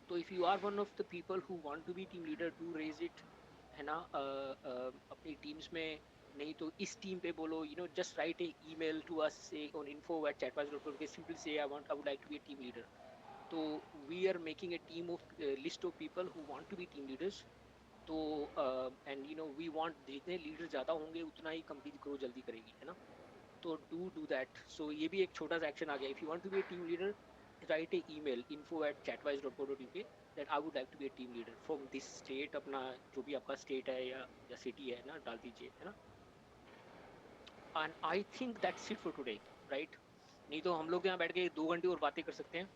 तो if you are one of the people who want to be team leader, do raise it, है ना. अपनी teams में, नहीं तो इस team पे बोलो, you know, just write a email to us, say on info@chatwise.com, simply say I would like to be a team leader. तो we are making a team of list of people who want to be team leaders. तो and you know we want, जितने leader ज़्यादा होंगे उतना ही company grow जल्दी करेगी, है ना. तो डू दैट. सो ये भी एक छोटा सा एक्शन आ गया. If you want to be a team leader, write a email info@chatwise.co.uk that I would like to be a team leader from this state. अपना जो भी आपका स्टेट है या सिटी है ना, डाल दीजिए, है ना. And I think that's it for today, right. नहीं तो हम लोग यहाँ बैठ के 2 घंटे और बातें कर सकते हैं.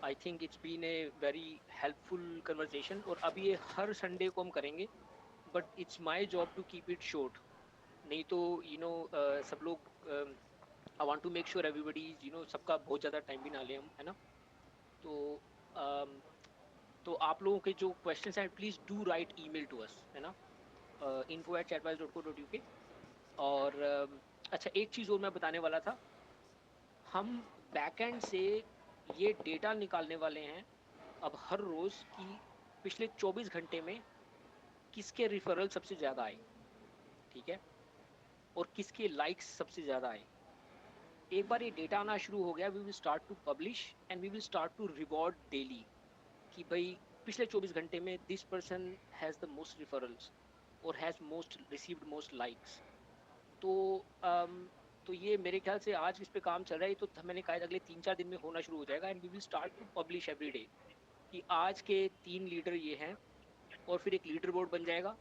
I think it's been a very helpful conversation. और अभी ये हर संडे को हम करेंगे, but it's my job to keep it short. नहीं तो यू नो सब लोग, I want to make sure everybody, you know, सबका बहुत ज़्यादा टाइम भी ना लें हम, है ना. तो आप लोगों के जो क्वेश्चंस हैं, please do write email to us, है ना, info@chatwise.co.uk. और अच्छा, एक चीज़ और मैं बताने वाला था. हम बैकएंड से ये डेटा निकालने वाले हैं अब हर रोज़ कि पिछले 24 घंटे में किसके रिफरल सबसे ज़्यादा आए, ठीक है, और किसके लाइक्स सबसे ज़्यादा आए. एक बार ये डेटा आना शुरू हो गया, we will start to publish and we will start to reward daily कि भाई पिछले 24 घंटे में this person has the most referrals और has most received most likes. तो ये मेरे ख्याल से आज इस पे काम चल रहा है. तो मैंने कहा अगले 3-4 दिन में होना शुरू हो जाएगा. And we will start to publish every day कि आज के 3 लीडर ये हैं, और फिर एक लीडर बोर्ड बन जाएगा.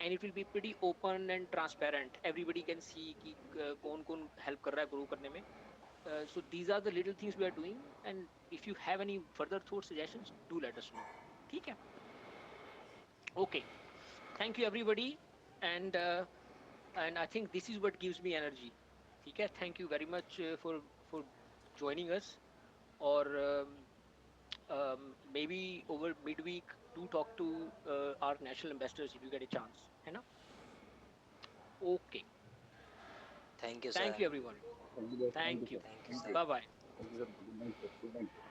And it will be pretty open and transparent. Everybody can see कि कौन कौन हेल्प कर रहा है ग्रो करने में. So these are the little things we are doing. And if you have any further thought suggestions, do let us know. ठीक है, okay. Thank you everybody. And I think this is what gives me energy. ठीक है, thank you very much for joining us. और maybe over midweek do talk to our national ambassadors if you get a chance, है ना. Okay. Thank you, Thank sir. you everyone. Thank you. Thank you, sir. Bye bye. Good night.